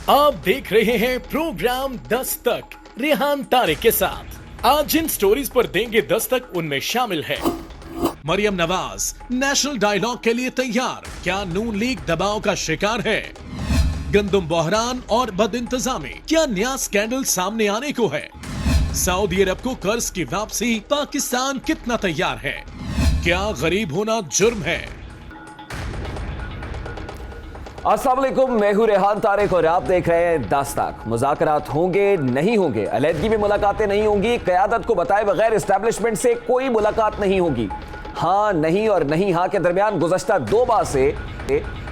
आप देख रहे हैं प्रोग्राम दस्तक रेहान तारिक के साथ। आज जिन स्टोरीज पर देंगे दस्तक उनमें शामिल है मरियम नवाज नेशनल डायलॉग के लिए तैयार, क्या नून लीग दबाव का शिकार है? गंदम बहरान और बदइंतजामी, क्या नया स्कैंडल सामने आने को है? सऊदी अरब को कर्ज की वापसी पाकिस्तान कितना तैयार है? क्या गरीब होना जुर्म है? अस्सलाम वालेकुम, मैं हूं रेहान तारिक और आप देख रहे हैं दस्तक। मुज़ाकरात होंगे नहीं होंगे, अलहदगी में मुलाकातें नहीं होंगी, क़यादत को बताए बगैर एस्टैब्लिशमेंट से कोई मुलाकात नहीं होगी। हाँ नहीं और नहीं हाँ के दरमियान गुज़श्ता 2 माह से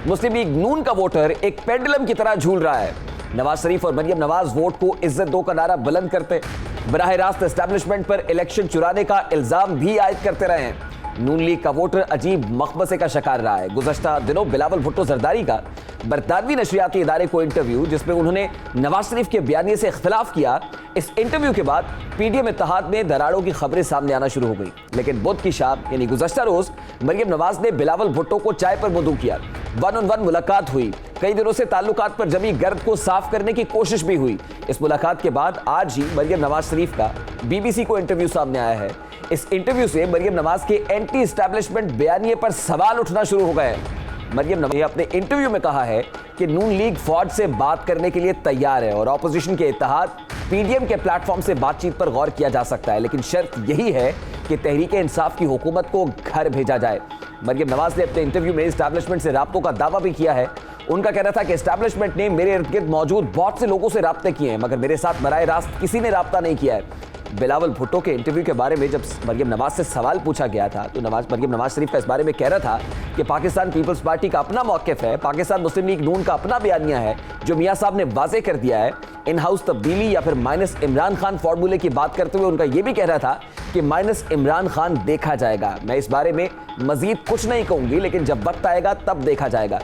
मुस्लिम लीग नून का वोटर एक पेंडुलम की तरह झूल रहा है। नवाज शरीफ और मरियम नवाज वोट को इज्जत दो का नारा बुलंद करते, बराह रास्त एस्टैब्लिशमेंट पर इलेक्शन चुराने का इल्जाम भी आयद करते रहे हैं। नून लीग का वोटर अजीब मखमसे का शिकार रहा है। गुज़श्ता दिनों बिलावल भुट्टो जरदारी का बरतानवी नशरियाती इदारे को इंटरव्यू, जिसमें उन्होंने नवाज शरीफ के बयानिए से इख्तिलाफ किया, इस इंटरव्यू के बाद पीडीएम इत्तेहाद में दरारों की खबरें सामने आना शुरू हो गई। लेकिन बुध की शाम यानी गुज़श्ता रोज मरियम नवाज ने बिलावल भुट्टो को चाय पर मदऊ किया। 1-on-1 मुलाकात हुई, कई दिनों से ताल्लुकात पर जमी गर्द को साफ करने की कोशिश भी हुई। इस मुलाकात के बाद आज ही मरियम नवाज शरीफ का बीबीसी को इंटरव्यू सामने आया है। इस इंटरव्यू से मरियम नवाज के एंटी एस्टैब्लिशमेंट बयानिए पर सवाल उठना शुरू हो गए हैं। मरियम नवाज ने अपने इंटरव्यू में कहा है कि नून लीग फौज से बात करने के लिए तैयार है और ऑपोजिशन के इत्तेहाद पीडीएम के प्लेटफॉर्म से बातचीत पर गौर किया जा सकता है, लेकिन शर्त यही है कि तहरीक इंसाफ की हुकूमत को घर भेजा जाए। मरियम नवाज ने अपने इंटरव्यू में एस्टैब्लिशमेंट से राब्तों का दावा भी किया है। उनका कहना था कि एस्टैब्लिशमेंट ने मेरे इर्द गिर्द मौजूद बहुत से लोगों से राब्ते किए हैं, मगर मेरे साथ बराह रास्त किसी ने राब्ता नहीं किया है। बिलावल भुट्टो के इंटरव्यू के बारे में जब मरियम नवाज से सवाल पूछा गया था तो मरियम नवाज शरीफ का इस बारे में कह रहा था कि पाकिस्तान पीपल्स पार्टी का अपना मौक़िफ़ है, पाकिस्तान मुस्लिम लीग नून का अपना बयानिया है, जो मियां साहब ने वाज़े कर दिया है। इन हाउस तब्दीली या फिर माइनस इमरान खान फार्मूले की बात करते हुए उनका यह भी कह रहा था कि माइनस इमरान खान देखा जाएगा। मैं इस बारे में मजीद कुछ नहीं कहूँगी, लेकिन जब वक्त आएगा तब देखा जाएगा।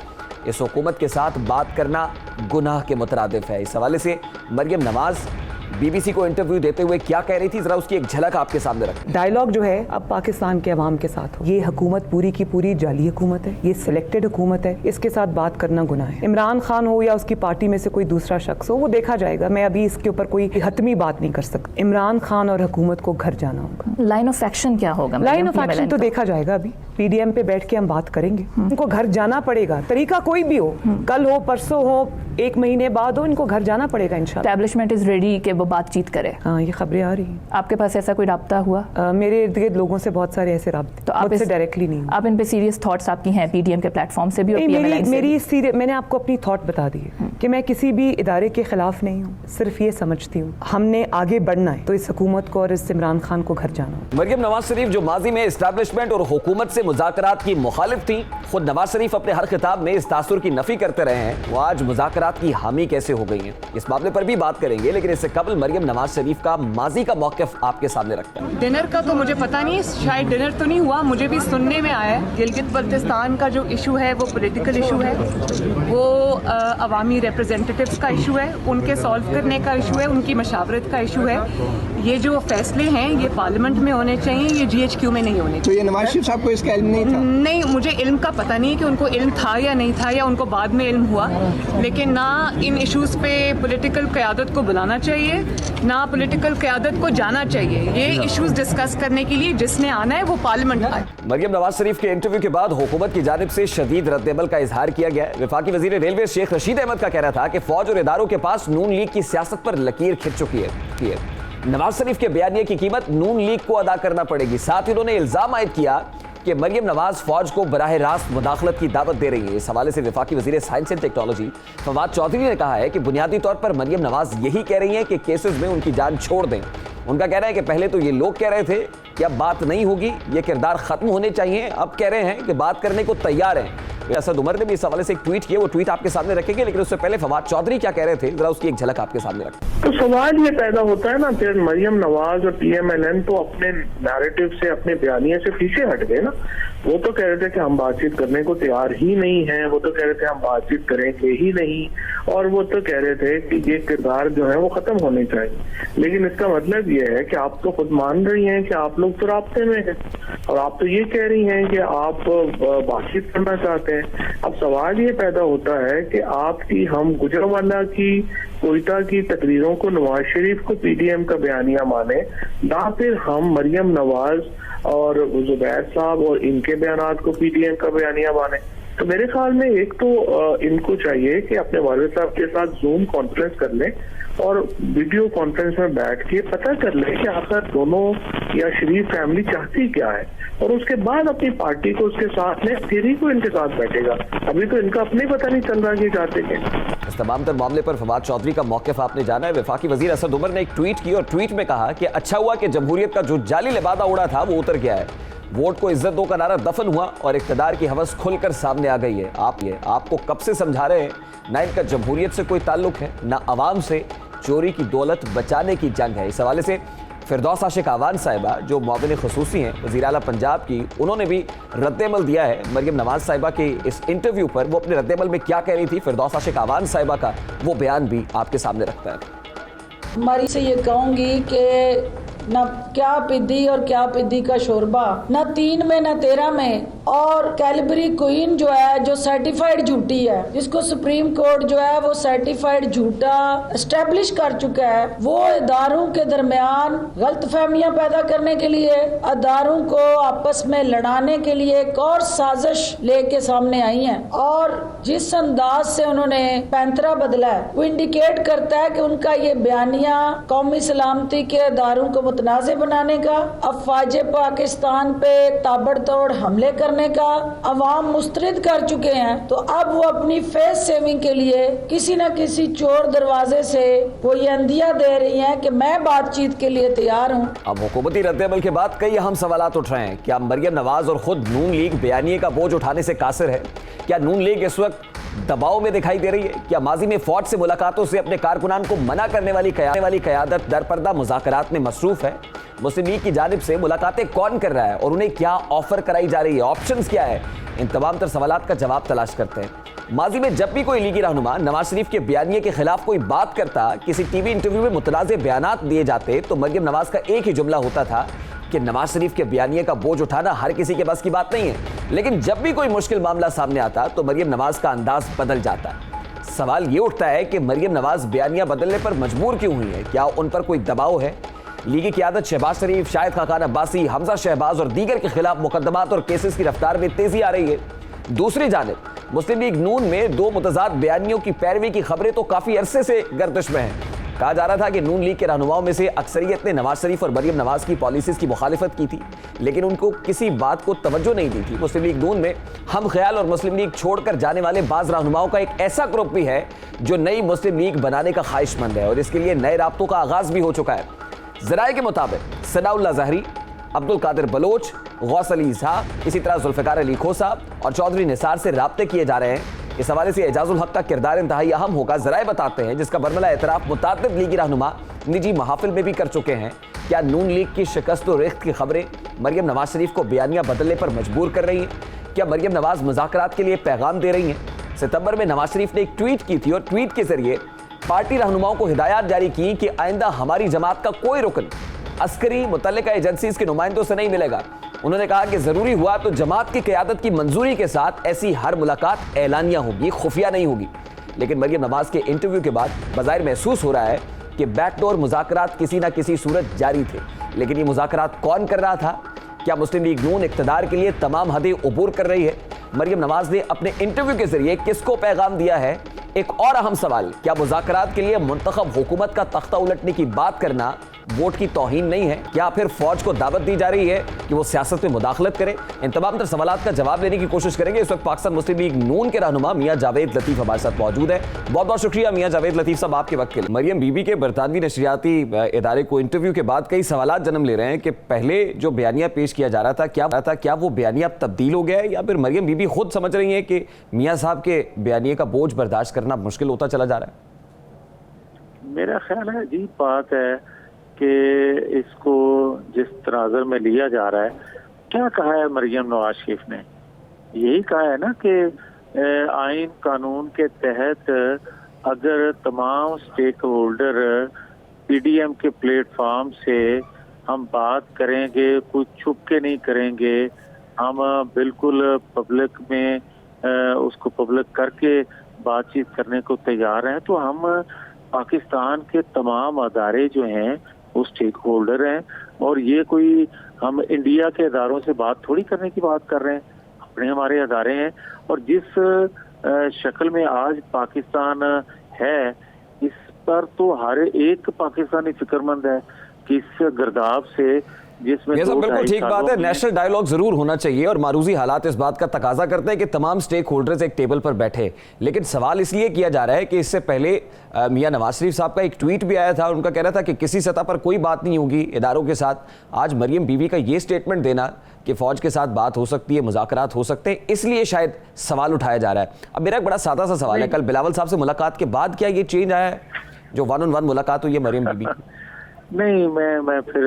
इस हुकूमत के साथ बात करना गुनाह के मुतरादिफ है। इस हवाले से मरियम नवाज बीबीसी को इंटरव्यू देते हुए क्या कह रही थी, जरा उसकी एक झलक आपके सामने रखें। डायलॉग जो है अब पाकिस्तान के अवाम के साथ हो। ये हुकूमत पूरी की पूरी जाली हुकूमत है, ये सिलेक्टेड हुकूमत है, इसके साथ बात करना गुनाह है। इमरान खान हो या उसकी पार्टी में से कोई दूसरा शख्स हो, वो देखा जाएगा। मैं अभी इसके ऊपर कोई हतमी बात नहीं कर सकती। इमरान खान और हुकूमत को घर जाना होगा। लाइन ऑफ एक्शन क्या होगा? लाइन ऑफ एक्शन तो देखा जाएगा। अभी पीडीएम पे बैठ के हम बात करेंगे। उनको घर जाना पड़ेगा, तरीका कोई भी हो, कल हो, परसों हो, 1 महीने बाद हो, इनको घर जाना पड़ेगा इंशाल्लाह। एस्टैब्लिशमेंट इज रेडी कि वो बातचीत करे। हाँ, ये खबरें आ रही हैं। आपके पास ऐसा कोई राब्ता हुआ? मेरे इर्द गिर्द लोगों से बहुत सारे ऐसे राब्ते, तो आप इससे डायरेक्टली नहीं। आप इन पे सीरियस थॉट्स आपकी हैं पीडीएम के प्लेटफॉर्म से भी और मैंने आपको अपनी थॉट बता दी है कि मैं किसी भी इदारे के खिलाफ नहीं हूँ, सिर्फ ये समझती हूँ हमने आगे बढ़ना है तो इस हुकूमत को और इस इमरान खान को घर जाना है। मरियम नवाज शरीफ जो माजी में एस्टैब्लिशमेंट और हुकूमत से मुज़ाकरात की मुखालिफ थी, खुद नवाज शरीफ अपने हर खिताब में इस तासुर की नफी करते रहे हैं, वो आज मुज़ाकरात की हामी कैसे हो गई हैं, इस मामले पर भी बात करेंगे। लेकिन इससे कबल मरियम नवाज शरीफ का माजी का मौक़िफ़ आपके सामने रखता है। डिनर का तो मुझे पता नहीं, शायद डिनर तो नहीं हुआ, मुझे भी सुनने में आया है गिलगित बल्तिस्तान का जो इशू है वो पॉलिटिकल इशू है, वो अवामी रिप्रेजेंटेटिव्स का इशू है, उनके सॉल्व करने का इशू है, उनकी मशावरत का इशू है। ये जो फैसले हैं ये पार्लियामेंट में होने चाहिए, ये जीएचक्यू में नहीं होने चाहिए। तो ये नवाज शरीफ साहब को इसका इल्म नहीं था? नहीं, मुझे इल्म का पता नहीं है कि उनको इल्म था या नहीं था, या उनको बाद में इल्म हुआ, लेकिन ना इन इशूज़ पे पॉलिटिकल क़यादत को बुलाना चाहिए, ना पॉलिटिकल क़यादत को जाना चाहिए। ये इशूज़ डिस्कस करने के लिए जिसने आना है वो पार्लियामेंट आए। मरियम नवाज शरीफ के इंटरव्यू के बाद हुकूमत की जानिब से शदीद रद्द-ए-अमल का इजहार किया गया। वफाकी वजीर रेलवे शेख रशीद अहमद का कहना था कि फौज और इदारों के पास नून लीग की सियासत पर लकीर खिंच चुकी है। नवाज शरीफ के बयानिए की कीमत नून लीग को अदा करना पड़ेगी। साथ ही उन्होंने इल्जाम आयद किया कि मरियम नवाज फौज को बराह रास्त मुदाखलत की दावत दे रही है। इस हवाले से वफाकी वजीर science and technology Fawad Chaudhry ने कहा है कि बुनियादी तौर पर मरियम नवाज यही कह रही हैं कि केसेस में उनकी जान छोड़ दें। उनका कहना है कि पहले तो ये लोग कह रहे थे कि अब बात नहीं होगी, ये किरदार खत्म होने चाहिए, अब कह रहे हैं कि बात करने को तैयार हैं। असद उमर ने भी इस हवाले से एक ट्वीट किया, वो ट्वीट आपके सामने रखेंगे, लेकिन उससे पहले फवाद चौधरी क्या कह रहे थे जरा उसकी एक झलक आपके सामने रखें। तो सवाल ये पैदा होता है ना कि मरियम नवाज और पीएमएलएन तो अपने नैरेटिव से, अपने बयानिए से पीछे हट गए ना। वो तो कह रहे थे कि हम बातचीत करने को तैयार ही नहीं है, वो तो कह रहे थे हम बातचीत करेंगे ही नहीं, और वो तो कह रहे थे कि ये किरदार जो है वो खत्म होने चाहिए। लेकिन इसका मतलब ये है कि आप तो खुद मान रही हैं कि आप लोग तो राब्ते में हैं, और आप तो ये कह रही हैं कि आप बातचीत करना चाहते हैं। अब सवाल ये पैदा होता है कि आपकी हम गुजरांवाला की, कोयटा की तकरीरों को नवाज शरीफ को पीडीएम का बयानिया माने, या फिर हम मरियम नवाज और जुबैर साहब और इनके बयानात को पीडीएम का बयानिया माने। तो मेरे ख्याल में एक तो इनको चाहिए कि अपने वालिद साहब के साथ जूम कॉन्फ्रेंस कर लें और वीडियो कॉन्फ्रेंस में बैठ के पता कर लें कि आखिर दोनों या शरीफ फैमिली चाहती क्या है, और उसके बाद अपनी पार्टी को उसके साथ में, फिर ही को इनके साथ बैठेगा। अभी तो इनका अपने पता नहीं चल रहा कि चाहते क्या। इस तमाम तर मामले पर फवाद चौधरी का मौक़िफ़ आपने जाना है। वफाकी वज़ीर असद उमर ने एक ट्वीट की और ट्वीट में कहा कि अच्छा हुआ कि जमहूरियत का जो जाली लिबादा उड़ा था वो उतर गया है, वोट को इज्जत दो का नारा दफन हुआ और इक़्तिदार की हवस खुलकर सामने आ गई है। आपको कब से समझा रहे हैं, ना इनका जमहूरियत से कोई ताल्लुक है, ना अवाम से। चोरी की दौलत बचाने की जंग है। इस हवाले से फिरदौस आशिक आवान साहिबा जो मुआविन ख़ुसूसी हैं वज़ीर आला पंजाब की, उन्होंने भी रद्द-ए-अमल दिया है मरियम नवाज साहिबा के इस इंटरव्यू पर। वो अपने रद्द-ए-अमल में क्या कह रही थी, फिरदौस आशिक आवान साहिबा का वो बयान भी आपके सामने रखता है। हमारी से ये कहूँगी कि न क्या पिद्दी और क्या पिद्दी का शोरबा, न 3 में न 13 में, और कैलबरी क्वीन जो है, जो सर्टिफाइड झूठी है, जिसको सुप्रीम कोर्ट जो है वो सर्टिफाइड झूठा एस्टेब्लिश कर चुका है, वो इदारों के दरमियान गलतफहमियां पैदा करने के लिए, इदारों को आपस में लड़ाने के लिए एक और साजिश लेके सामने आई है। और जिस अंदाज से उन्होंने पैंतरा बदला है वो इंडिकेट करता है कि उनका ये बयानिया कौमी सलामती के इदारों को मुतनाज़े बनाने का, अफवाज पाकिस्तान पे ताबड़तोड़ हमले करने का अवाम मुस्तरद कर चुके हैं। तो अब वो अपनी फेस सेविंग के लिए किसी न किसी चोर दरवाजे से वो ये अंदिया दे रही हैं कि मैं बातचीत के लिए तैयार हूँ। अब हुकूमती रद्द-ए-अमल के बाद कई अहम सवालात उठ रहे हैं। क्या मरियम नवाज और खुद नून लीग बयानिए का बोझ उठाने से कासिर है? क्या नून लीग इस वक्त दबाव में दिखाई दे रही है? क्या माजी में फौज से मुलाकातों से अपने कारकुनान को मना करने वाली क़यादत दरपर्दा मुज़ाकरात में मसरूफ है? मुस्लिम लीग की जानिब से मुलाकातें कौन कर रहा है और उन्हें क्या ऑफर कराई जा रही है? ऑप्शंस क्या है? इन तमाम तर सवालात का जवाब तलाश करते हैं। माजी में जब भी कोई लीगी रहनुमा नवाज शरीफ के बयानिए के खिलाफ कोई बात करता, किसी टीवी इंटरव्यू में मुतनाज़े बयानात दिए जाते, तो मरियम नवाज का एक ही जुमला होता था कि नवाज शरीफ के बयानिए का बोझ उठाना हर किसी के बस की बात नहीं है। लेकिन जब भी कोई मुश्किल मामला सामने आता तो मरियम नवाज का अंदाज बदल जाता। सवाल ये उठता है कि मरियम नवाज बयानिया बदलने पर मजबूर क्यों हुई है? क्या उन पर कोई दबाव है? लीगी क़यादत शहबाज शरीफ, शाहिद खाकान अब्बासी, हमजा शहबाज और दीगर के खिलाफ मुकदमात और केसेस की रफ्तार में तेजी आ रही है। दूसरी जानिब मुस्लिम लीग नून में दो मुतजाद बयानियों की पैरवी की खबरें तो काफ़ी अरसे से गर्दिश में हैं। कहा जा रहा था कि नून लीग के रहनुमाओं में से अक्सरियत ने नवाज शरीफ और मरियम नवाज की पॉलिसीज़ की मुखालिफत की थी, लेकिन उनको किसी बात को तवज्जो नहीं दी थी। मुस्लिम लीग नून में हम ख्याल और मुस्लिम लीग छोड़कर जाने वाले बाज़ रहनुमाओं का एक ऐसा ग्रुप भी है जो नई मुस्लिम लीग बनाने का ख्वाहिशमंद है और इसके लिए नए राब्तों का आगाज़ भी हो चुका है। ज़राए के मुताबिक सनाउल्लाह ज़हरी, अब्दुल कादिर बलोच, गौस अली इज़हा, इसी तरह जुल्फ़िकार अली खोसा और चौधरी निसार से राब्ते किए जा रहे हैं। इस हवाले से एजाजुल हक का किरदार इंतहाई अहम होगा। ज़राए बताते हैं, जिसका बरमला एतराफ़ मुताद्दिद लीगी रहनुमा निजी महाफिल में भी कर चुके हैं। क्या नून लीग की शिकस्त और रिख्त की खबरें मरियम नवाज शरीफ को बयानिया बदलने पर मजबूर कर रही हैं? क्या मरियम नवाज मुज़ाकरात के लिए पैगाम दे रही हैं? सितंबर में नवाज शरीफ ने एक ट्वीट की थी और ट्वीट के जरिए पार्टी रहनुमाओं को हिदायत जारी की कि आइंदा हमारी जमात का कोई रुकन अस्करी मुतल्लिका एजेंसीज के नुमाइंदों से नहीं मिलेगा। उन्होंने कहा कि जरूरी हुआ तो जमात की क़यादत की मंजूरी के साथ ऐसी हर मुलाकात ऐलानिया होगी, खुफिया नहीं होगी। लेकिन मरियम नवाज के इंटरव्यू के बाद बज़ाहिर महसूस हो रहा है कि बैकडोर मुज़ाकरात किसी न किसी सूरत जारी थे। लेकिन ये मुज़ाकरात कौन कर रहा था? क्या मुस्लिम लीग नून इक़्तिदार के लिए तमाम हदें उबूर कर रही है? मरियम नवाज ने अपने इंटरव्यू के जरिए किसको पैगाम दिया है? एक और अहम सवाल, क्या मुज़ाकरात के लिए मुंतखब हुकूमत का तख्ता उलटने की बात करना वोट की तौहीन नहीं है? क्या फिर फौज को दावत दी जा रही है कि वो सियासत में मुदाखलत करे? इन तमाम तर सवालात का जवाब लेने की कोशिश करेंगे। इस वक्त पाकिस्तान मुस्लिम लीग नून के रहनुमा मियां जावेद लतीफ़ हमारे साथ मौजूद है। बहुत बहुत शुक्रिया मियां जावेद लतीफ़ साहब आपके वक्त के लिए। मरियम बीबी के बरतानवी नशरियाती इदारे को इंटरव्यू के बाद कई सवालात जन्म ले रहे हैं कि पहले जो बयानिया पेश किया जा रहा था क्या वो बयानिया अब तब्दील हो गया है या फिर मरियम बीबी खुद समझ रही है कि मियाँ साहब के बयानिए का बोझ बर्दाश्त करना मुश्किल होता चला जा रहा है? मेरा ख्याल है अजीब बात है कि इसको जिस तनाज़र में लिया जा रहा है क्या कहा है मरियम नवाज शरीफ ने? यही कहा है ना कि आइन कानून के तहत अगर तमाम स्टेक होल्डर पीडीएम के प्लेटफॉर्म से हम बात करेंगे, कुछ छुप के नहीं करेंगे, हम बिल्कुल पब्लिक में उसको पब्लिक करके बातचीत करने को तैयार हैं, तो हम पाकिस्तान के तमाम अदारे जो हैं वो स्टेक होल्डर हैं। और ये कोई हम इंडिया के अदारों से बात थोड़ी करने की बात कर रहे हैं, अपने हमारे अदारे हैं। और जिस शक्ल में आज पाकिस्तान है, इस पर तो हर एक पाकिस्तानी फिक्रमंद है कि इस गर्दाब से जिसमें ये सब बिल्कुल ठीक बात है, नेशनल डायलॉग जरूर होना चाहिए और मारूजी हालात इस बात का तकाजा करते हैं कि तमाम स्टेक होल्डर्स एक टेबल पर बैठे। लेकिन सवाल इसलिए किया जा रहा है कि इससे पहले मियां नवाज शरीफ साहब का एक ट्वीट भी आया था, उनका कहना था कि किसी सतह पर कोई बात नहीं होगी इदारों के साथ। आज मरियम बीवी का ये स्टेटमेंट देना कि फौज के साथ बात हो सकती है, मुज़ाकरात हो सकते हैं, इसलिए शायद सवाल उठाया जा रहा है। अब मेरा एक बड़ा सादा सा सवाल है, कल बिलावल साहब से मुलाकात के बाद क्या ये चेंज आया है जो 1-on-1 मुलाकात हुई है मरियम बीबी? नहीं, मैं फिर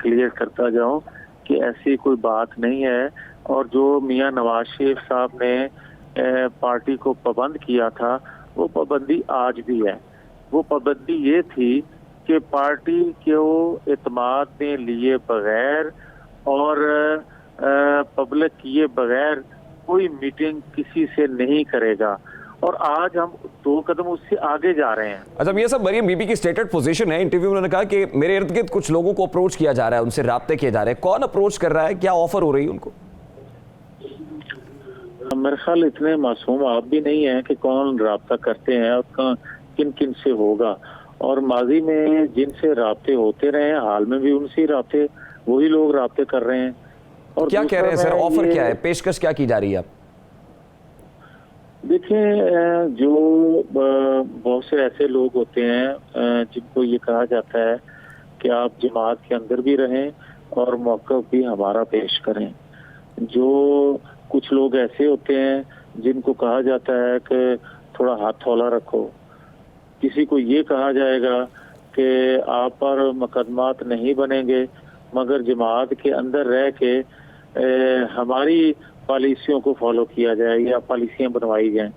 क्लियर करता जाऊं कि ऐसी कोई बात नहीं है। और जो मियां नवाज शरीफ साहब ने पार्टी को पाबंद किया था, वो पाबंदी आज भी है। वो पाबंदी ये थी कि पार्टी को एतमाद में लिए बगैर और पब्लिक किए बगैर कोई मीटिंग किसी से नहीं करेगा। और आज हम 2 कदम उससे आगे जा रहे हैं। अच्छा, ये सब मरियम बीबी की स्टेटेड पोजीशन है। इंटरव्यू में उन्होंने कहा कि मेरे इर्द गिर्द कुछ लोगों को अप्रोच किया जा रहा है, उनसे राब्ते किए जा रहे हैं। कौन अप्रोच कर रहा है, क्या ऑफर हो रही है उनको? मेरे ख्याल इतने मासूम आप भी नहीं है कि कौन राब्ता करते हैं और किन किन से होगा। और माजी में जिनसे राब्ते होते रहे, हाल में भी उनसे राब्ते वही लोग राब्ते कर रहे हैं। और क्या कह रहे हैं सर, ऑफर क्या है, पेशकश क्या की जा रही है? देखिए, जो बहुत से ऐसे लोग होते हैं जिनको ये कहा जाता है कि आप जमात के अंदर भी रहें और मौक़िफ़ भी हमारा पेश करें। जो कुछ लोग ऐसे होते हैं जिनको कहा जाता है कि थोड़ा हाथ हौला रखो। किसी को ये कहा जाएगा कि आप पर मुकदमात नहीं बनेंगे मगर जमात के अंदर रह के हमारी पॉलिसियों को फॉलो किया जाए या पॉलिसियां बनवाई जाएं।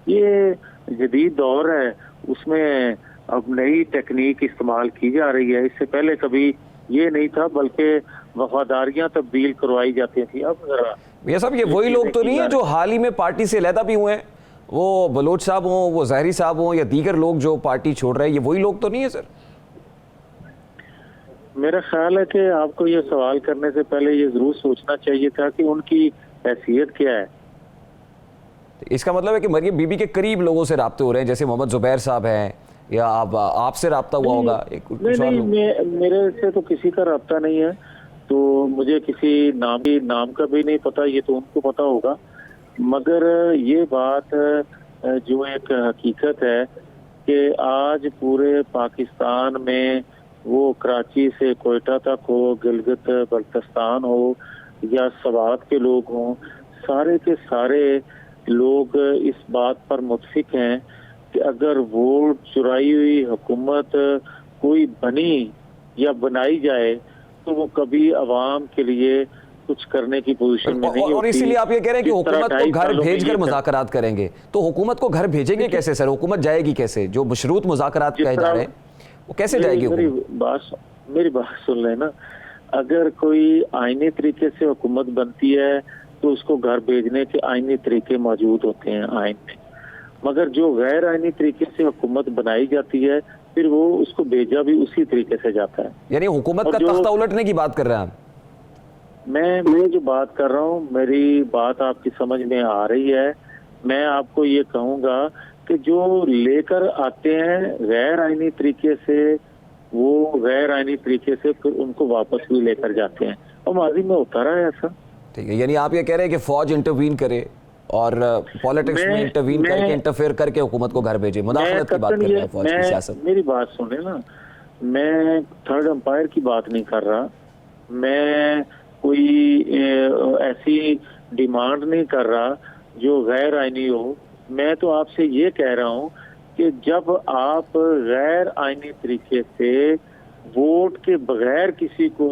ये जदीद दौर है, उसमें अब नई टेक्निक इस्तेमाल की जा रही है। इससे पहले कभी ये नहीं था, बल्कि वफादारियां तब्दील करवाई जाती थी। अब जरा ये सब ये वही लोग तो नहीं है जो हाल ही में पार्टी से अलहदा भी हुए हैं, वो बलोच साहब हों, वो जहरी साहब हों या दीगर लोग जो पार्टी छोड़ रहे हैं, ये वही लोग तो नहीं है सर? मेरा ख्याल है कि आपको ये सवाल करने से पहले ये जरूर सोचना चाहिए था कि उनकी हैसियत क्या है। इसका मतलब है कि मरियम बीबी के करीब लोगों से राब्ते हो रहे हैं, जैसे मोहम्मद जुबैर साहब हैं, या आपसे राब्ता हुआ होगा? मेरे से तो किसी का राब्ता नहीं है, तो मुझे किसी नाम का भी नहीं पता, ये तो उनको पता होगा। मगर ये बात जो एक हकीकत है कि आज पूरे पाकिस्तान में, वो कराची से कोयटा तक हो, गिलगित बल्तिस्तान हो या सवात के लोग हों, सारे के सारे लोग इस बात पर मुत्फिक हैं कि अगर वोट चुराई हुई हुकूमत कोई बनी या बनाई जाए तो वो कभी अवाम के लिए कुछ करने की पोजीशन में नहीं होती। और इसीलिए आप ये कह रहे हैं कि हुकूमत को घर भेजकर मुज़ाकरात करेंगे, तो हुकूमत को घर भेजेंगे कैसे सर? हुकूमत जाएगी कैसे? जो मशरूत मुज़ाकरात कहे जा रहे हैं वो कैसे जाएगी? मेरी बात सुन लेना। अगर कोई आईनी तरीके से हुकूमत बनती है तो उसको घर भेजने के आईनी तरीके मौजूद होते हैं आइन में। मगर जो गैर आईनी तरीके से हुकूमत बनाई जाती है, फिर वो उसको भेजा भी उसी तरीके से जाता है। यानी हुकूमत का तख्ता उलटने की बात कर रहे हैं? मैं जो बात कर रहा हूँ, मेरी बात आपकी समझ में आ रही है। मैं आपको ये कहूँगा कि जो लेकर आते हैं गैर आईनी तरीके से, वो गैर आईनी तरीके से फिर उनको वापस भी लेकर जाते हैं, और माजी में होता रहा है ऐसा। ठीक है, यानी आप ये कह रहे हैं कि फौज इंटरवीन करे और पॉलिटिक्स में इंटरवीन करके, इंटरफेयर करके हुकूमत को घर भेजे, मुदाखलत की बात कर रहे हैं फौज की सियासत। मेरी बात सुने ना, मैं थर्ड अंपायर की बात नहीं कर रहा, मैं कोई ऐसी डिमांड नहीं कर रहा जो गैर आईनी हो। मैं तो आपसे ये कह रहा हूँ कि जब आप गैर आईनी तरीके से वोट के बगैर किसी को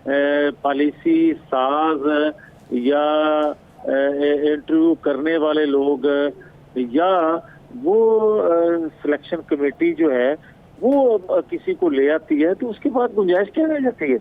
पॉलिसी साज या इंटरव्यू करने वाले लोग या वो सिलेक्शन कमेटी जो है वो किसी को ले आती है, तो उसके बाद गुंजाइश क्या रह जाती है।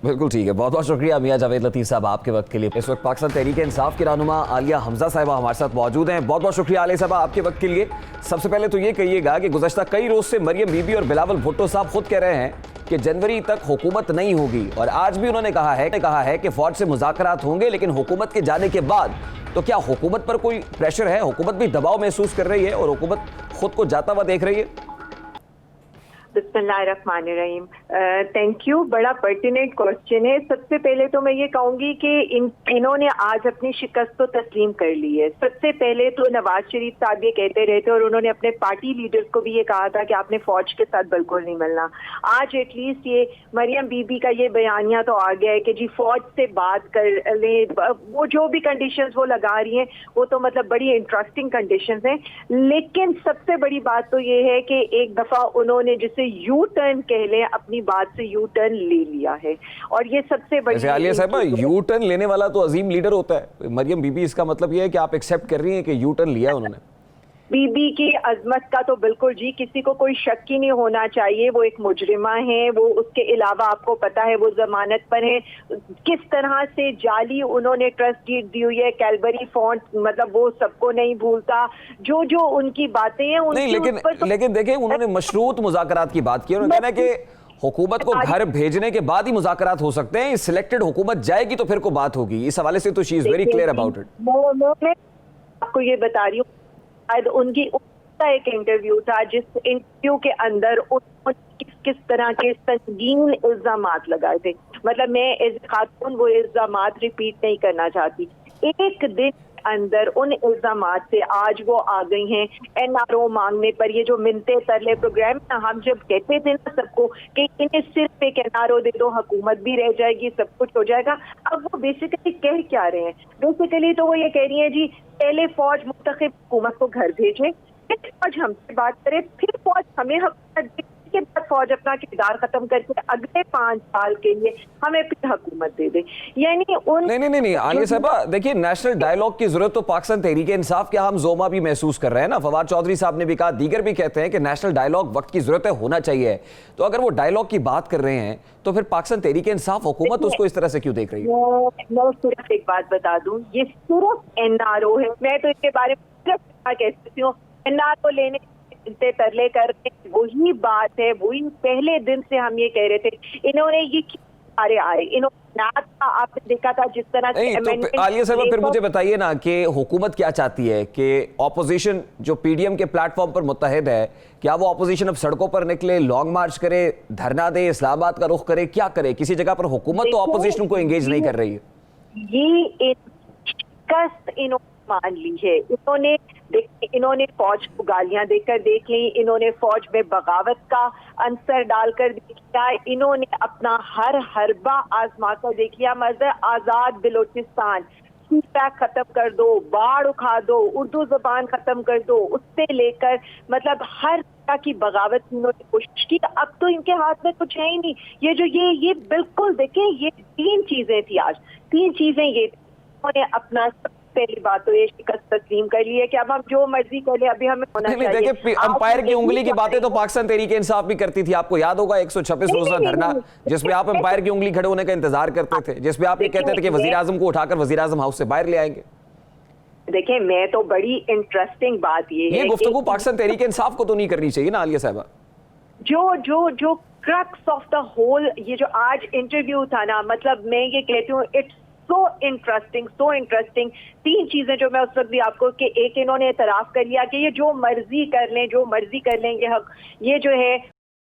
बिल्कुल ठीक है, बहुत बहुत शुक्रिया मियां जावेद लतीफ़ साहब आपके वक्त के लिए। इस वक्त पाकिस्तान तहरीक इंसाफ की रहनुमा आलिया हमजा साहिबा हमारे साथ मौजूद हैं। बहुत बहुत शुक्रिया आलिया साहबा आपके वक्त के लिए। सबसे पहले तो ये कहिएगा कि गुज़श्ता कई रोज़ से मरियम बीबी और बिलावल भुट्टो साहब खुद कह रहे हैं कि जनवरी तक हुकूमत नहीं होगी, और आज भी उन्होंने कहा है कि फौज से मुज़ाकरात होंगे, लेकिन हुकूमत के जाने के बाद। तो क्या हुकूमत पर कोई प्रेशर है? हुकूमत भी दबाव महसूस कर रही है और हुकूमत खुद को जाता हुआ देख रही है? बिस्मिल्लाहिर्रहमानिर्रहीम। थैंक यू, बड़ा पर्टिनेंट क्वेश्चन है। सबसे पहले तो मैं ये कहूंगी कि इन्होंने आज अपनी शिकस्त तो तस्लीम कर ली है। सबसे पहले तो नवाज शरीफ साहब ये कहते रहते और उन्होंने अपने पार्टी लीडर्स को भी ये कहा था कि आपने फौज के साथ बिल्कुल नहीं मिलना। आज एटलीस्ट ये मरियम बीबी का ये बयानिया तो आ गया है कि जी फौज से बात कर ले। वो जो भी कंडीशंस वो लगा रही हैं वो तो मतलब बड़ी इंटरेस्टिंग कंडीशंस हैं, लेकिन सबसे बड़ी बात तो ये है कि एक दफा उन्होंने जिसे यू टर्न कह ले, अपनी बात से यू टर्न ले लिया है, और ये सबसे बड़ी। आलिया साहब, यू टर्न लेने वाला तो अजीम लीडर होता है। मरियम बीबी, इसका मतलब ये है कि आप एक्सेप्ट कर रही हैं कि यू टर्न लिया उन्होंने? बीबी की अजमत का तो बिल्कुल जी किसी को कोई शक ही नहीं होना चाहिए। वो एक मुजरिमा है, वो उसके अलावा आपको पता है वो जमानत पर है। किस तरह से जाली उन्होंने ट्रस्ट डीड दी हुई है, कैलबरी फॉन्ट, मतलब वो सबको नहीं भूलता। जो जो उनकी बातें हैं नहीं, लेकिन देखिए उन्होंने मशरूत मुज़ाकरात की बात की। उन्होंने कहना कि हुकूमत को घर भेजने के बाद ही मुज़ाकरात हो सकते हैं, सिलेक्टेड हुकूमत जाएगी तो फिर को बात होगी। इस हवाले से तो she is very clear about it. मैं आपको ये बता रही हूँ, उनकी एक इंटरव्यू था जिस इंटरव्यू के अंदर उन्होंने किस तरह के संगीन इल्जामात लगाए थे। मतलब मैं एज खातून वो इल्जामात रिपीट नहीं करना चाहती। एक दिन अंदर उन इल्जामात से आज वो आ गई हैं एनआरओ मांगने पर। ये जो मिलते तरले प्रोग्राम ना, हम जब कहते थे ना सबको कि इन्हें सिर्फ एक एनआरओ दे दो, हुकूमत भी रह जाएगी, सब कुछ हो जाएगा। अब वो बेसिकली कह क्या रहे हैं? बेसिकली तो वो ये कह रही है जी पहले फौज मुंतखब हुकूमत को घर भेजे, फिर फौज हमसे बात करे, फिर फौज हमें हुकूमत दे, के बाद फौज अपना किरदार खत्म करके अगले 5 साल के लिए हमें फिर हुकूमत दे दे। यानी उन नहीं आलिया साहबा, देखिए नेशनल डायलॉग की जरूरत तो पाकिस्तान तहरीक इंसाफ के हम जोमा भी महसूस कर रहे हैं ना। फवाद चौधरी साहब ने भी कहा, दीगर भी कहते हैं कि नेशनल डायलॉग वक्त की जरूरत है, होना चाहिए। तो अगर वो डायलॉग की बात कर रहे हैं तो फिर पाकिस्तान तहरीक इंसाफ हुकूमत उसको इस तरह से क्यों देख रही है? मैं सिर्फ एक बात बता दूं, ये सिर्फ एनआरओ है। मैं तो इसके बारे में सिर्फ कह सकती हूँ, एनआरओ लेने तरले कर रहे, वही बात है। वही पहले दिन से हम ये कह रहे थे, इन्होंने ये आए आपने देखा था जिस तरह से। तो आलिया साहब फिर मुझे बताइए ना कि हुकूमत क्या चाहती है कि ऑपोजिशन जो पीडीएम के प्लेटफॉर्म पर मुत्तहिद है, क्या वो ऑपोजिशन अब सड़कों पर निकले, लॉन्ग मार्च करे, धरना दे, इस्लामाबाद का रुख करे, क्या करे? किसी जगह पर हुकूमत तो ऑपोजिशन को एंगेज नहीं कर रही है। ये इन्होंने मान ली है। इन्होंने फौज को गालियां देकर देख ली, इन्होंने फौज में बगावत का अंसर डालकर देख लिया, इन्होंने अपना हर हरबा आजमा कर देख लिया। मतलब आजाद बलोचिस्तान खत्म कर दो, बाढ़ उखा दो, उर्दू जबान खत्म कर दो, उससे लेकर मतलब हर तरह की बगावत इन्होंने कोशिश की। अब तो इनके हाथ में कुछ है ही नहीं। ये बिल्कुल देखें, ये 3 चीजें थी आज, 3 चीजें ये उन्होंने अपना पहली बात तो ये शिकस्त तस्लीम कर ली है कि अब हम जो मर्जी कर ले, अभी हमें होना चाहिए। देखिए अंपायर की उंगली की बातें तो पाकिस्तान तहरीक इंसाफ भी करती थी। आपको याद होगा 126 रोजा धरना जिसमें आप अंपायर की उंगली खड़े होने का इंतजार करते थे, जिसमें आप ये कहते थे कि वजीर आजम को उठाकर वजीर आजम हाउस से बाहर ले आएंगे। देखिए मैं तो बड़ी इंटरेस्टिंग बात ये गुफ्तगू पाकिस्तान तहरीक इंसाफ को तो नहीं करनी चाहिए ना आलिया साहबा? जो क्रक्स ऑफ द होल ये जो आज इंटरव्यू था ना, मतलब मैं ये कहती हूँ इट्स सो इंटरेस्टिंग 3 चीजें जो मैं उस वक्त भी आपको कि एक इन्होंने एतराफ कर लिया कि ये जो मर्जी कर लें ये जो है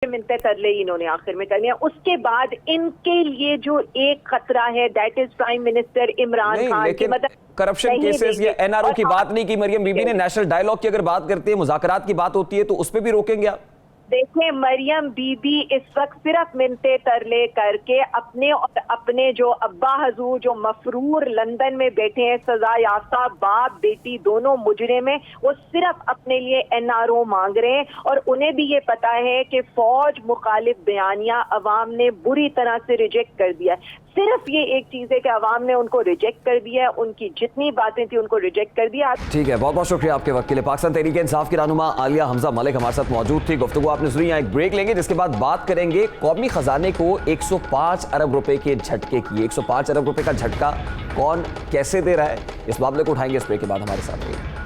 मिलते तरले इन्होंने आखिर में कर लिया। उसके बाद इनके लिए जो एक खतरा है that is prime minister Imran Khan की। मतलब करप्शन केसेस या एनआरओ की बात नहीं की मरियम बीबी ने। नेशनल डायलॉग की अगर बात करते हैं, मुज़ाकरात की बात होती है तो उस पर भी रोकेंगे आप? देखिए, मरियम बीबी इस वक्त सिर्फ मिन्नते तरले करके अपने और अपने जो अब्बा हजूर जो मफरूर लंदन में बैठे हैं, सजा याफ्ता बाप बेटी दोनों मुजरिम हैं, वो सिर्फ अपने लिए NRO मांग रहे हैं। और उन्हें भी ये पता है कि फौज मुखालिफ बयानिया अवाम ने बुरी तरह से रिजेक्ट कर दिया है। सिर्फ ये एक चीज है कि अवाम ने उनको रिजेक्ट कर दिया है, उनकी जितनी बातें थी उनको रिजेक्ट कर दिया। ठीक है, बहुत बहुत शुक्रिया आपके वक्त के लिए। पाकिस्तान तहरीक इंसाफ की रहनुमा आलिया हमजा मलिक हमारे साथ मौजूद थी। गुफ्तगू आपने सुनी। एक ब्रेक लेंगे, जिसके बाद बात करेंगे कौमी खजाने को 105 अरब रुपए के झटके की। 105 अरब रुपए का झटका कौन कैसे दे रहा है, इस मामले को उठाएंगे इस ब्रेक के बाद। हमारे साथ रहिए।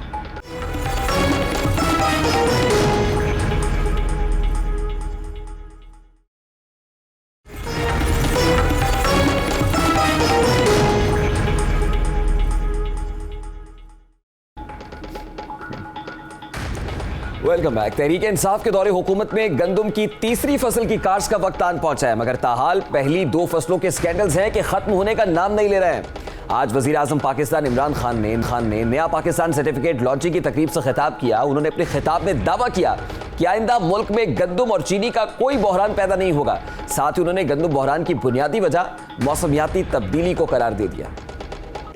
Welcome back. तहरीक इंसाफ के दौरे हुकूमत में गंदम की तीसरी फसल की काश्त का वक्त आन पहुंचा है, मगर ताहाल पहली 2 फसलों के स्कैंडल्स हैं कि खत्म होने का नाम नहीं ले रहे हैं। आज वजीर आजम पाकिस्तान इमरान खान ने नया पाकिस्तान सर्टिफिकेट लॉन्चिंग की तकरीब से खिताब किया। उन्होंने अपने खिताब में दावा किया कि आइंदा मुल्क में गंदम और चीनी का कोई बहरान पैदा नहीं होगा। साथ ही उन्होंने गंदम बहरान की बुनियादी वजह मौसमियाती तब्दीली को करार दे दिया।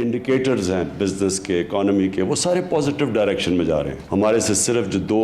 इंडिकेटर्स हैं बिजनेस के, इकोनॉमी के, वो सारे पॉजिटिव डायरेक्शन में जा रहे हैं। हमारे से सिर्फ जो 2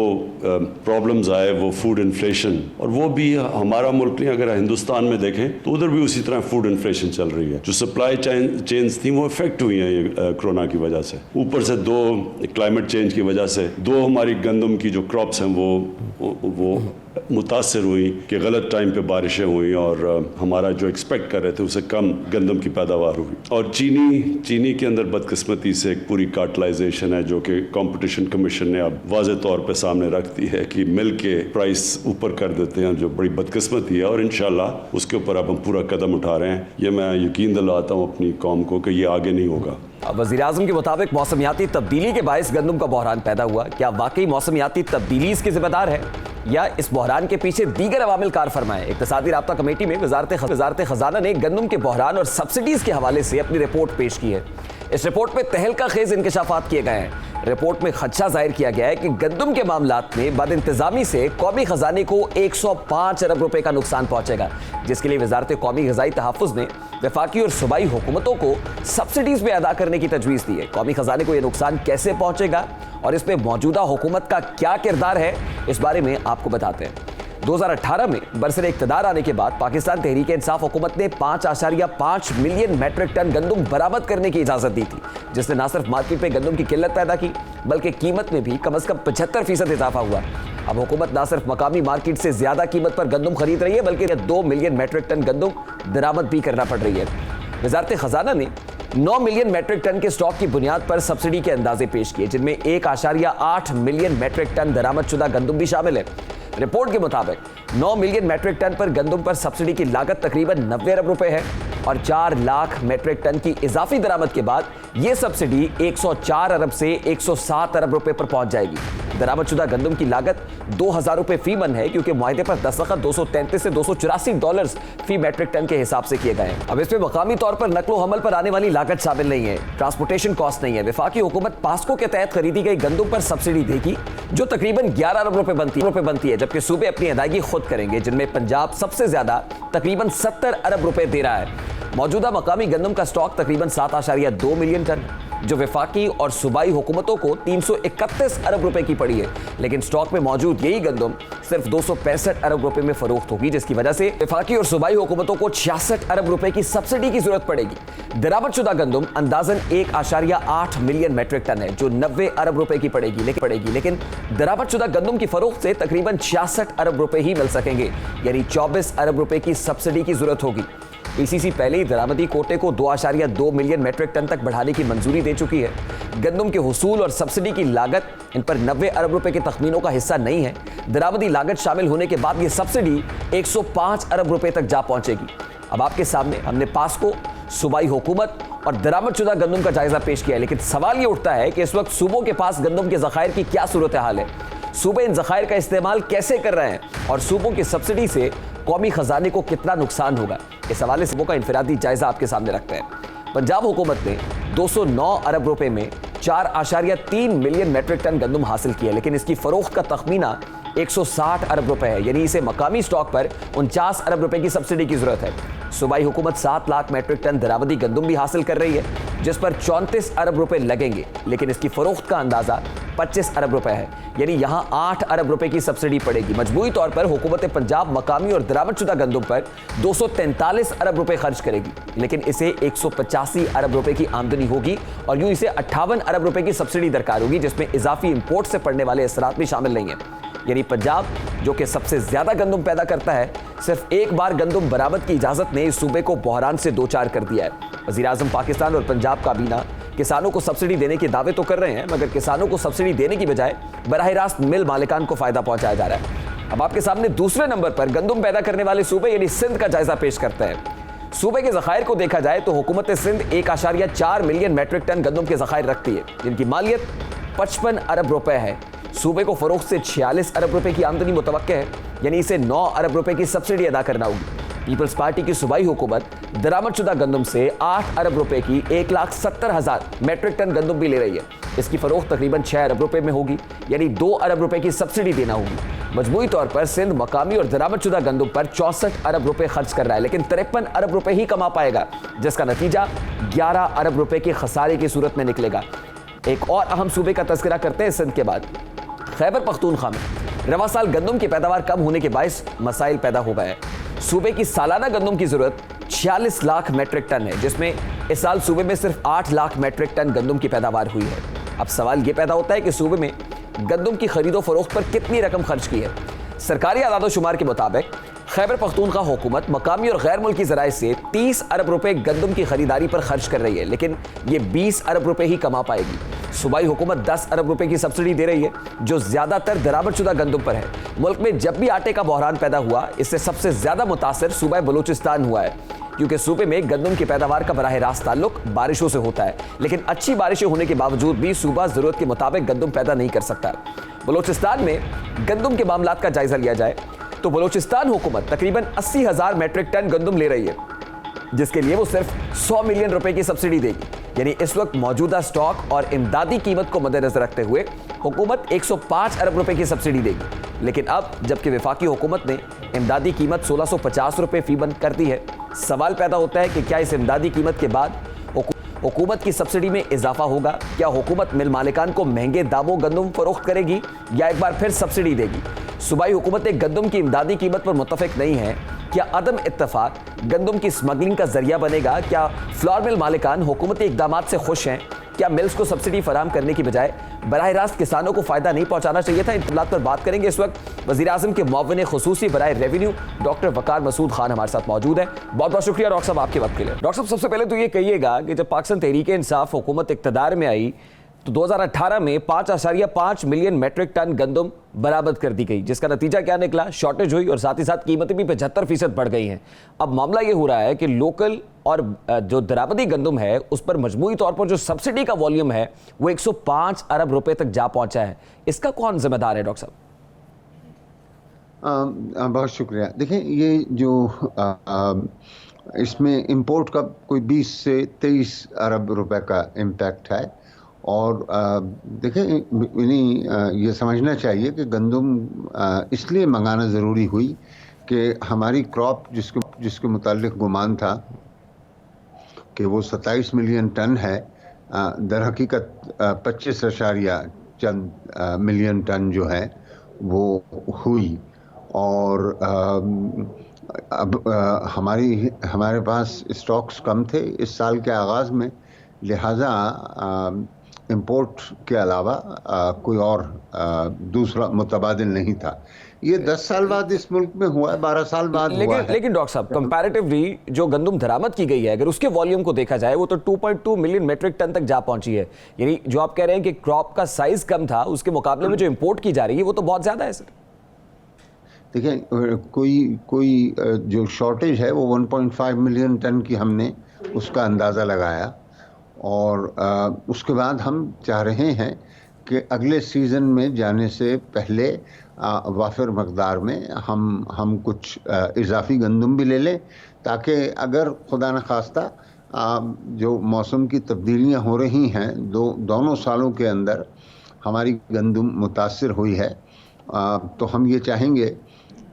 प्रॉब्लम्स आए वो फूड इन्फ्लेशन, और वो भी हमारा मुल्क नहीं, अगर हिंदुस्तान में देखें तो उधर भी उसी तरह फूड इन्फ्लेशन चल रही है। जो सप्लाई चेन्स थी वो इफेक्ट हुई हैं ये कोरोना की वजह से। ऊपर से 2 क्लाइमेट चेंज की वजह से 2 हमारी गंदम की जो क्रॉप्स हैं वो मुतासर हुई कि गलत टाइम पे बारिशें हुई और हमारा जो एक्सपेक्ट कर रहे थे उससे कम गंदम की पैदावार हुई। और चीनी के अंदर बदकिस्मती से एक पूरी कार्टलाइजेशन है जो कि कंपटीशन कमीशन ने अब वाज़े तौर पे सामने रख दी है कि मिल के प्राइस ऊपर कर देते हैं, जो बड़ी बदकिस्मती है। और इंशाल्लाह उसके ऊपर अब हम पूरा कदम उठा रहे हैं। ये मैं यकीन दिलाता हूँ अपनी कौम को कि ये आगे नहीं होगा। वज़ीर आज़म के मुताबिक मौसमियाती तब्दीली के बायस गंदम का बहरान पैदा हुआ। क्या वाकई मौसमियाती तब्दीली इसके जिम्मेदार है या इस बहरान के पीछे दीगर अवामिल कार फरमाए? इक़्तिसादी राब्ता कमेटी में वज़ारत ख़ज़ाना ने गंदम के बहरान और सब्सिडीज़ के हवाले से अपनी रिपोर्ट पेश की है। इस रिपोर्ट में तहलका खेज इंकशाफात किए गए हैं। रिपोर्ट में खदशा जाहिर किया गया है कि गंदम के मामलात में बदइंतजामी से कौमी खजाने को 105 अरब रुपए का नुकसान पहुंचेगा, जिसके लिए वजारत कौमी ग़िज़ाई तहफ़्फ़ुज़ ने वफाकी और सूबाई हुकूमतों को सब्सिडीज़ में अदा करने की तजवीज़ दी है। कौमी खजाने को यह नुकसान कैसे पहुंचेगा और इसमें मौजूदा हुकूमत का क्या किरदार है, इस बारे में आपको बताते हैं। 2018 में बरसर इक़्तिदार आने के बाद पाकिस्तान तहरीक इंसाफ हुकूमत ने 5.5 मिलियन मैट्रिक टन गंदम बरामद करने की इजाज़त दी थी, जिसने न सिर्फ मार्केट में गंदम की किल्लत पैदा की बल्कि कीमत में भी कम अज़ कम 75% इजाफा हुआ। अब हुकूमत न सिर्फ मकामी मार्केट से ज़्यादा कीमत पर गंदम खरीद रही है बल्कि 2 मिलियन मैट्रिक टन गंदम दरामद भी करना पड़ रही है। वज़ारत ख़ज़ाना ने 9 मिलियन मैट्रिक टन के स्टॉक की बुनियाद पर सब्सिडी के अंदाजे पेश किए, जिनमें 1.8 मिलियन मैट्रिक टन दरामद शुदा गंदम भी शामिल है। रिपोर्ट के मुताबिक 9 मिलियन मैट्रिक टन पर गंदम पर सब्सिडी की लागत तकरीबन 90 अरब रुपए है और 4 लाख मैट्रिक टन की इजाफी दरामद के बाद यह सब्सिडी 104 अरब से 107 अरब रुपए पर पहुंच जाएगी। दरामद शुदा गंदम की लागत 2000 रुपए फी मन है, क्योंकि मुआहदे पर दस्तखत 233 से $284 फी मैट्रिक टन के हिसाब से किए गए हैं। अब इसमें मकामी तौर पर नकलो हमल पर आने वाली लागत शामिल नहीं है, ट्रांसपोर्टेशन कॉस्ट नहीं है। वफाकी हुकूमत पास्को के तहत खरीदी गई गंदम पर सब्सिडी देगी जो तकरीबन 11 अरब रुपए बनती है, जबकि सूबे अपनी अदायगी खुद करेंगे, जिनमें पंजाब सबसे ज्यादा तकरीबन 70 अरब रुपए दे रहा है। मौजूदा मकामी गंदम का स्टॉक तकरीबन 7.2 मिलियन टन, जो वफाकी और सूबाई हुकूमतों को 331 अरब रुपए की पड़ी है, लेकिन स्टॉक में मौजूद यही गंदम सिर्फ 265 अरब रुपए में फरोख्त होगी, जिसकी वजह से वफाकी और सूबाई हुकूमतों को 66 अरब रुपए की सब्सिडी की जरूरत पड़ेगी। दरामद शुदा गंदम अंदाजन 1.8 मिलियन मैट्रिक टन है, जो 90 अरब रुपए की पड़ेगी, लेकिन दरामद शुदा गंदम की फरोख्त से तकरीबन 66 अरब रुपए ही मिल सकेंगे, यानी 24 अरब रुपए की सब्सिडी की जरूरत होगी। पीसीसी पहले ही दरामदी कोटे को 2.2 मिलियन मैट्रिक टन तक बढ़ाने की मंजूरी दे चुकी है। गंदम के हुसूल और सब्सिडी की लागत इन पर 90 अरब रुपए के तखमीनों का हिस्सा नहीं है। दरामदी लागत शामिल होने के बाद यह सब्सिडी 105 अरब रुपए तक जा पहुंचेगी। अब आपके सामने हमने पास्को, सूबाई हुकूमत और दरामद शुदा गंदम का जायजा पेश किया है, लेकिन सवाल यह उठता है कि इस वक्त सूबों के पास गंदम के ज़खायर की क्या सूरत हाल है, सूबे इन ज़खायर का इस्तेमाल कैसे कर रहे हैं और सूबों की सब्सिडी से कौमी खजाने को कितना नुकसान होगा। इस हवाले से का इनफरादी जायजा आपके सामने रखते हैं। पंजाब हुकूमत ने 209 अरब रुपए में 4.3 मिलियन मैट्रिक टन गंदम हासिल किया, लेकिन इसकी फरोख्त का तखमीना 160 अरब रुपए है, यानी इसे मकामी स्टॉक पर 49 अरब रुपए की सब्सिडी की जरूरत है। सूबाई हुकूमत 7 लाख मेट्रिक टन दरामदी गंदम भी हासिल कर रही है, जिस पर 34 अरब रुपए लगेंगे, लेकिन इसकी फरोख्त का अंदाजा 25 अरब रुपए है, यानी यहां 8 अरब रुपए की सब्सिडी पड़ेगी। मजबूरी तौर पर हुकूमत पंजाब मकामी और दरामदशुदा गंदम पर 243 अरब रुपए खर्च करेगी, लेकिन इसे 185 अरब रुपए की आमदनी होगी और यूं इसे 58 अरब रुपए की सब्सिडी दरकार होगी, जिसमें इजाफी इंपोर्ट से पड़ने वाले असरात भी शामिल नहीं है। यानी पंजाब, जो कि सबसे ज्यादा गंदम पैदा करता है, सिर्फ एक बार गंदम बरामद की इजाजत ने इस सूबे को बहरान से दो चार कर दिया है। वज़ीर-ए-आज़म पाकिस्तान और पंजाब काबीना किसानों को सब्सिडी देने के दावे तो कर रहे हैं, मगर किसानों को सब्सिडी देने की बजाय बराह रास्त मिल मालिकान को फायदा पहुंचाया जा रहा है। अब आपके सामने दूसरे नंबर पर गंदम पैदा करने वाले सूबे यानी सिंध का जायजा पेश करते हैं। सूबे के ज़खायर को देखा जाए तो हुकूमत सिंध 1.4 मिलियन मेट्रिक टन गंदम के ज़खायर रखती है, जिनकी मालियत 55 अरब रुपए है। सूबे को फरोख्त से 46 अरब रुपए की आमदनी मुतवक्के है, यानी इसे 9 अरब रुपए की सब्सिडी अदा करना होगी। पीपल्स पार्टी की सूबाई हुकूमत दरामदशुदा गंदम से 8 अरब रुपए की 1,70,000 मेट्रिक टन गंदम भी ले रही है। इसकी फरोख्त तकरीबन 6 अरब रुपए में होगी, यानी 2 अरब रुपए की सब्सिडी देना होगी। मजबूरी तौर पर सिंध मकामी और दरामदशुदा गंदम पर 64 अरब रुपए खर्च कर रहा है, लेकिन 53 अरब रुपए ही कमा पाएगा, जिसका नतीजा 11 अरब रुपए के खसारे की सूरत में निकलेगा। एक और अहम सूबे का तज़किरा करते हैं सिंध के बाद। खैबर पख्तूनख्वा में रवा साल गंदम की पैदावार कम होने के बायस मसाइल पैदा हो गए हैं। सूबे की सालाना गंदम की जरूरत 46 लाख मेट्रिक टन है, जिसमें इस साल सूबे में सिर्फ 8 लाख मेट्रिक टन गंदम की पैदावार हुई है। अब सवाल यह पैदा होता है कि सूबे में गंदम की खरीदो फरोख्त पर कितनी रकम खर्च की है। सरकारी आदादोशुमार के मुताबिक खैबर पख्तूनख्वा हुकूमत मकामी और गैर मुल्की ज़राए से 30 अरब रुपए गंदम की खरीदारी पर खर्च कर रही है, लेकिन ये 20 अरब रुपए ही कमा पाएगी। सूबाई हुकूमत 10 अरब रुपए की सब्सिडी दे रही है, जो ज्यादातर दरामदशुदा गंदम पर है। मुल्क में जब भी आटे का बहरान पैदा हुआ, इससे सबसे ज्यादा मुतासर सूबा बलूचिस्तान हुआ है, क्योंकि सूबे में गंदम की पैदावार का बराह रास्त ताल्लुक बारिशों से होता है, लेकिन अच्छी बारिशें होने के बावजूद भी सूबा जरूरत के मुताबिक गंदम पैदा नहीं कर सकता। बलूचिस्तान में गंदम के मामलात का जायजा लिया जाए तो बलूचिस्तान हुकूमत तकरीबन 80,000 मेट्रिक टन गंदम ले रही है, जिसके लिए वो सिर्फ 100 मिलियन रुपए की सब्सिडी देगी। यानी इस वक्त मौजूदा स्टॉक और इमदादी कीमत को मद्देनजर रखते हुए हुकूमत 105 अरब रुपए की सब्सिडी देगी, लेकिन अब जबकि वफाकी हुकूमत ने इमदादी कीमत 1650 रुपए फी बंद कर दी है, सवाल पैदा होता है कि क्या इस इमदादी कीमत के बाद हुकूमत की सब्सिडी में इजाफा होगा? क्या हुकूमत मिल मालिकान को महंगे दामों गंदम फरोख्त करेगी या एक बार फिर सब्सिडी देगी? सूबाई हुकूमतें गंदम की इमदादी कीमत पर मुत्तफिक नहीं है। क्या अदम इत्तफाक गंदम की स्मगलिंग का जरिया बनेगा? क्या फ्लोर मिल मालिकान हुकूमती इक़दामात से खुश हैं? क्या मिल्स को सब्सिडी फराहम करने की बजाय बराह रास्त किसानों को फ़ायदा नहीं पहुंचाना चाहिए था? इन तफसीलात पर बात करेंगे। इस वक्त वज़ीर-ए-आज़म के मुअव्विन ख़ुसूसी बराए रेवेन्यू डॉक्टर वकार मसूद खान हमारे साथ मौजूद है। बहुत बहुत शुक्रिया डॉक्टर साहब आपके वक्त के लिए। डॉक्टर साहब, सबसे पहले तो ये कहिएगा कि जब पाकिस्तान तहरीक-ए-इंसाफ हुकूमत इक़्तिदार में आई तो 2018 में 5.5 मिलियन मेट्रिक टन गंदम बरामद कर दी गई, जिसका नतीजा क्या निकला? शॉर्टेज हुई और साथ ही साथ कीमतें भी 75% बढ़ गई हैं। अब मामला ये हो रहा है कि लोकल और जो दरामदी गंदम है उस पर मजमूई तौर पर जो सब्सिडी का वॉल्यूम है वो 105 अरब रुपए तक जा पहुंचा है। इसका कौन जिम्मेदार है डॉक्टर साहब? बहुत शुक्रिया। देखें, ये जो इसमें इंपोर्ट का कोई 20 से 23 अरब रुपए का इम्पैक्ट है और देखें ये समझना चाहिए कि गंदम इसलिए मंगाना ज़रूरी हुई कि हमारी क्रॉप जिसके मुताल्लिक गुमान था कि वो 27 मिलियन टन है, दर हकीकत 25 मिलियन टन जो है वो हुई और अब हमारे पास स्टॉक्स कम थे इस साल के आगाज़ में, लिहाजा इंपोर्ट के अलावा कोई और दूसरा मुतबादिल नहीं था। ये 10 साल बाद इस मुल्क में हुआ है, 12 साल बाद हुआ है। लेकिन डॉक्टर साहब, कंपैरेटिवली जो गंदम दरामद की गई है अगर उसके वॉल्यूम को देखा जाए वो तो 2.2 मिलियन मेट्रिक टन तक जा पहुंची है। यानी जो आप कह रहे हैं कि क्रॉप का साइज कम था, उसके मुकाबले में जो इंपोर्ट की जा रही है वो तो बहुत ज्यादा है सर। देखिए, कोई जो शॉर्टेज है वो 1.5 मिलियन टन की हमने उसका अंदाज़ा लगाया और उसके बाद हम चाह रहे हैं कि अगले सीज़न में जाने से पहले वाफिर मकदार में हम कुछ इजाफी गंदम भी ले लें, ताकि अगर खुदा न खास्ता जो मौसम की तब्दीलियां हो रही हैं दोनों सालों के अंदर हमारी गंदम मुतासिर हुई है तो हम ये चाहेंगे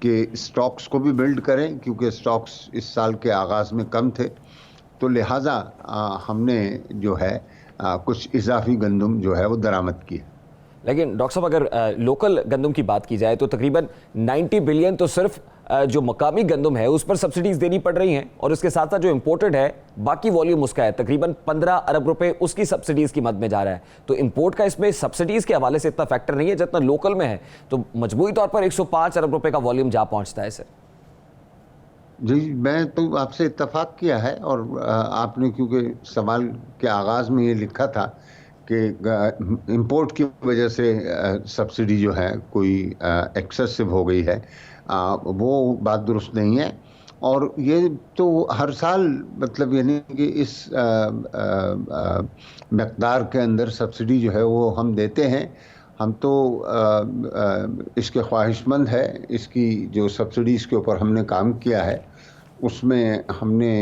कि स्टॉक्स को भी बिल्ड करें, क्योंकि स्टॉक्स इस साल के आगाज़ में कम थे, तो लिहाजा हमने जो है कुछ इजाफी गंदम जो है वो दरामद की है। लेकिन डॉक्टर साहब, अगर लोकल गंदम की बात की जाए तो तकरीबन 90 बिलियन तो सिर्फ जो मकामी गंदम है उस पर सब्सिडीज देनी पड़ रही हैं, और उसके साथ साथ जो इंपोर्टेड है बाकी वॉल्यूम उसका है, तकरीबन 15 अरब रुपए उसकी सब्सिडीज की मद में जा रहा है। तो इंपोर्ट का इसमें सब्सिडीज के हवाले से इतना फैक्टर नहीं है जितना लोकल में है, तो मजबूरी तौर पर 105 अरब रुपए का वॉल्यूम जा पहुंचता है सर। जी, मैं तो आपसे इत्तफाक किया है, और आपने क्योंकि सवाल के आगाज़ में ये लिखा था कि इंपोर्ट की वजह से सब्सिडी जो है कोई एक्सेसिव हो गई है, वो बात दुरुस्त नहीं है। और ये तो हर साल मतलब यानी कि इस मकदार के अंदर सब्सिडी जो है वो हम देते हैं। हम तो इसके ख्वाहिशमंद है, इसकी जो सब्सिडीज़ के ऊपर हमने काम किया है उसमें हमने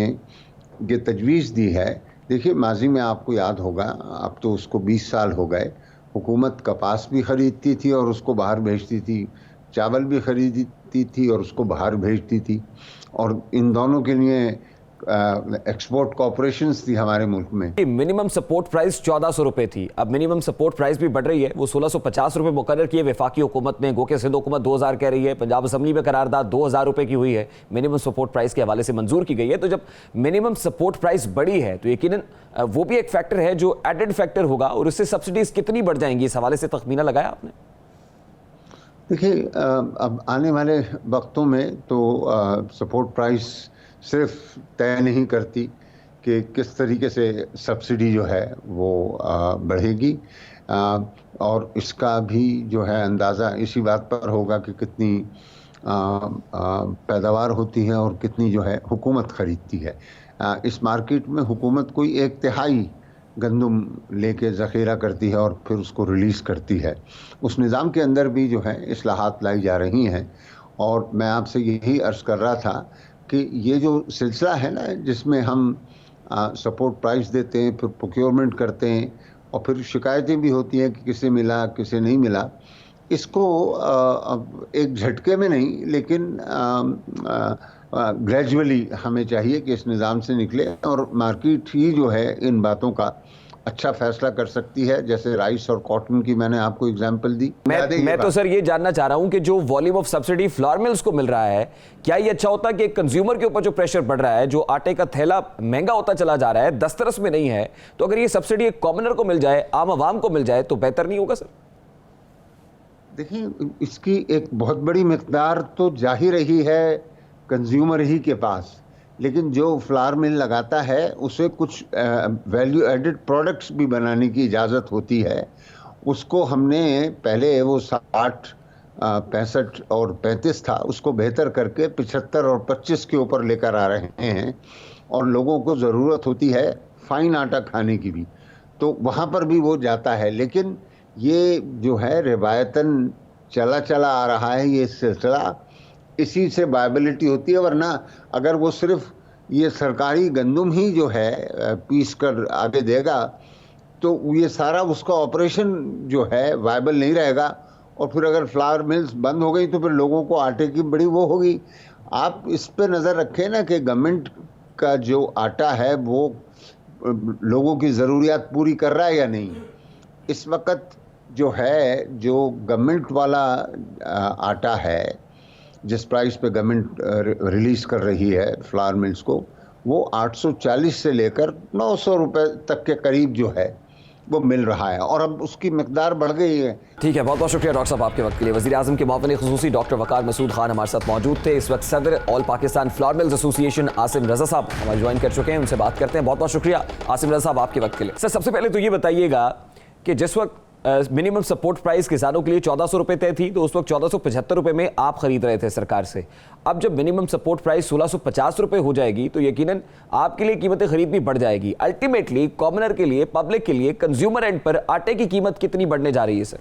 ये तजवीज़ दी है। देखिए, माजी में आपको याद होगा, अब तो उसको 20 साल हो गए, हुकूमत कपास भी ख़रीदती थी और उसको बाहर भेजती थी, चावल भी ख़रीदती थी और उसको बाहर भेजती थी, और इन दोनों के लिए एक्सपोर्ट कॉर्पोरेशंस थी हमारे मुल्क में। मिनिमम सपोर्ट प्राइस 1400 रुपए थी, अब मिनिमम सपोर्ट प्राइस भी बढ़ रही है, वो 1650 रुपए मुकर्रर की है वफाकी हुकूमत ने, गो के सिंध हुकूमत 2000 कह रही है, पंजाब असम्बली में करारदाद 2000 रुपए की हुई है, मिनिमम सपोर्ट प्राइस के हवाले से मंजूर की गई है। तो जब मिनिमम सपोर्ट प्राइस बढ़ी है तो यकीनन वो भी एक फैक्टर है जो एडेड फैक्टर होगा, और उससे सब्सिडीज कितनी बढ़ जाएंगी, इस हवाले से तखमीना लगाया आपने? देखिए, अब आने वाले वक्तों में तो सपोर्ट प्राइस सिर्फ तय नहीं करती कि किस तरीके से सब्सिडी जो है वो बढ़ेगी, और इसका भी जो है अंदाज़ा इसी बात पर होगा कि कितनी पैदावार होती है और कितनी जो है हुकूमत ख़रीदती है। इस मार्केट में हुकूमत कोई 1/3 गंदम लेके ज़ख़ीरा करती है और फिर उसको रिलीज़ करती है। उस निज़ाम के अंदर भी जो है इस्लाहात लाई जा रही हैं, और मैं आपसे यही अर्ज़ कर रहा था कि ये जो सिलसिला है ना, जिसमें हम सपोर्ट प्राइस देते हैं, फिर प्रोक्योरमेंट करते हैं, और फिर शिकायतें भी होती हैं कि किसे मिला किसे नहीं मिला, इसको अब एक झटके में नहीं लेकिन ग्रेजुअली हमें चाहिए कि इस निज़ाम से निकले, और मार्केट ही जो है इन बातों का अच्छा फैसला कर सकती है। जैसे राइस और कॉटन की मैंने आपको एग्जांपल दी। मैं तो सर ये जानना चाह रहा हूं कि जो volume of subsidy flour mills को मिल रहा है, क्या ये अच्छा होता कि कंज्यूमर के ऊपर जो प्रेशर बढ़ रहा है, जो आटे का थैला महंगा होता चला जा रहा है, दस्तरस में नहीं है, तो अगर ये सब्सिडी एक कॉमनर को मिल जाए, आम आवाम को मिल जाए, तो बेहतर नहीं होगा सर? देखिए, इसकी एक बहुत बड़ी मिकदार तो जा ही रही है कंज्यूमर ही के पास, लेकिन जो फ्लावर मिल लगाता है उसे कुछ वैल्यू एडेड प्रोडक्ट्स भी बनाने की इजाज़त होती है। उसको हमने पहले वो 60, 65 और 35 था, उसको बेहतर करके 75 और 25 के ऊपर लेकर आ रहे हैं, और लोगों को ज़रूरत होती है फाइन आटा खाने की भी, तो वहाँ पर भी वो जाता है। लेकिन ये जो है रिवायतन चला चला आ रहा है ये सिलसिला, इसी से वायबिलिटी होती है। वरना अगर वो सिर्फ ये सरकारी गंदम ही जो है पीस कर आगे देगा तो ये सारा उसका ऑपरेशन जो है वायबल नहीं रहेगा, और फिर अगर फ्लावर मिल्स बंद हो गई तो फिर लोगों को आटे की बड़ी वो होगी। आप इस पे नज़र रखें ना कि गवर्नमेंट का जो आटा है वो लोगों की ज़रूरियात पूरी कर रहा है या नहीं। इस वक्त जो है, जो गवर्नमेंट वाला आटा है, जिस प्राइस पे गवर्नमेंट रिलीज़ कर रही है फ्लावर मिल्स को, वो 840 से लेकर 900 रुपए तक के करीब जो है वो मिल रहा है, और अब उसकी मिकदार बढ़ गई है। ठीक है, बहुत बहुत शुक्रिया डॉक्टर साहब आपके वक्त के लिए। वज़ीर आज़म के मुआविन ख़ुसूसी डॉक्टर वक़ार मसूद खान हमारे साथ मौजूद थे। इस वक्त सदर all Pakistan flour mills association Asim Raza साहब हमारे ज्वाइन कर चुके हैं, उनसे बात करते हैं। बहुत बहुत शुक्रिया आसिम रज़ा साहब आपके वक्त के लिए। सर, सबसे पहले तो ये बताइएगा कि जिस वक्त मिनिमम सपोर्ट प्राइस किसानों के लिए 1400 रुपए तय थी, तो उस वक्त 1475 रुपए में आप खरीद रहे थे सरकार से। अब जब मिनिमम सपोर्ट प्राइस 1650 रुपए हो जाएगी तो यकीनन आपके लिए कीमतें खरीद भी बढ़ जाएगी। अल्टीमेटली कॉमनर के लिए, पब्लिक के लिए, कंज्यूमर एंड पर आटे की कीमत कितनी बढ़ने जा रही है सर?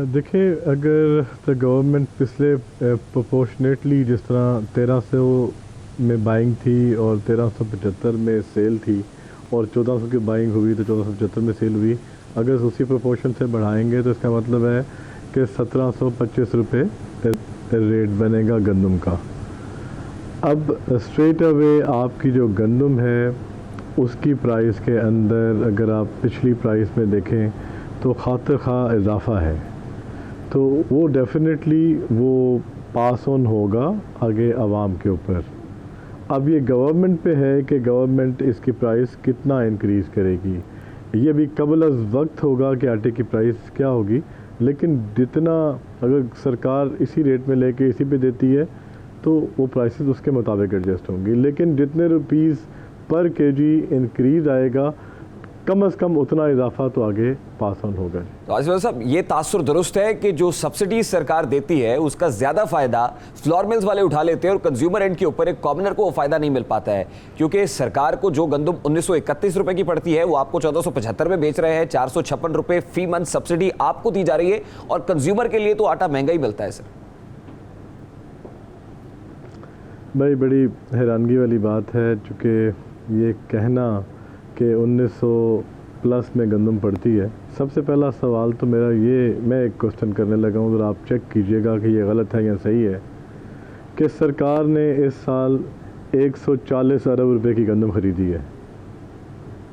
देखिए, अगर द गवर्नमेंट पिछले प्रोपोर्शनेटली जिस तरह 1300 में बाइंग थी और 1375 में सेल थी, और 1400 की बाइंग हुई तो 1475 में सेल हुई, अगर उसी प्रोपोर्शन से बढ़ाएंगे तो इसका मतलब है कि 1725 रुपये रेट बनेगा गंदम का। अब स्ट्रेट अवे आपकी जो गंदम है उसकी प्राइस के अंदर अगर आप पिछली प्राइस में देखें तो खातिर खा इजाफा है, तो वो डेफिनेटली वो पास ऑन होगा आगे आवाम के ऊपर। अब ये गवर्नमेंट पे है कि गवर्नमेंट इसकी प्राइस कितना इंक्रीज़ करेगी। ये भी कबल अज़ वक्त होगा कि आटे की प्राइस क्या होगी, लेकिन जितना अगर सरकार इसी रेट में लेके इसी पे देती है तो वो प्राइसेस उसके मुताबिक एडजस्ट होंगी, लेकिन जितने रुपीस पर केजी इंक्रीज़ आएगा कम से कम उतना इजाफा तो आगे पास ऑन होगा। तो आसिफ साहब, ये तासुर दुरुस्त है कि जो सब्सिडी सरकार देती है उसका ज़्यादा फ़ायदा फ्लोर मिल्स वाले उठा लेते हैं और कंज्यूमर एंड के ऊपर एक कॉमनर को वो फ़ायदा नहीं मिल पाता है, क्योंकि सरकार को जो गंदम 1931 रुपये की पड़ती है वो आपको 1475 में बेच रहे हैं। 456 रुपये फी मंथ सब्सिडी आपको दी जा रही है और कंज्यूमर के लिए तो आटा महंगा ही मिलता है। सर भाई बड़ी हैरानगी वाली बात है, चूँकि ये कहना कि 1900 प्लस में गंदम पड़ती है। सबसे पहला सवाल तो मेरा ये, मैं एक क्वेश्चन करने लगा हूँ, आप चेक कीजिएगा कि ये गलत है या सही है, कि सरकार ने इस साल 140 अरब रुपए की गंदम ख़रीदी है,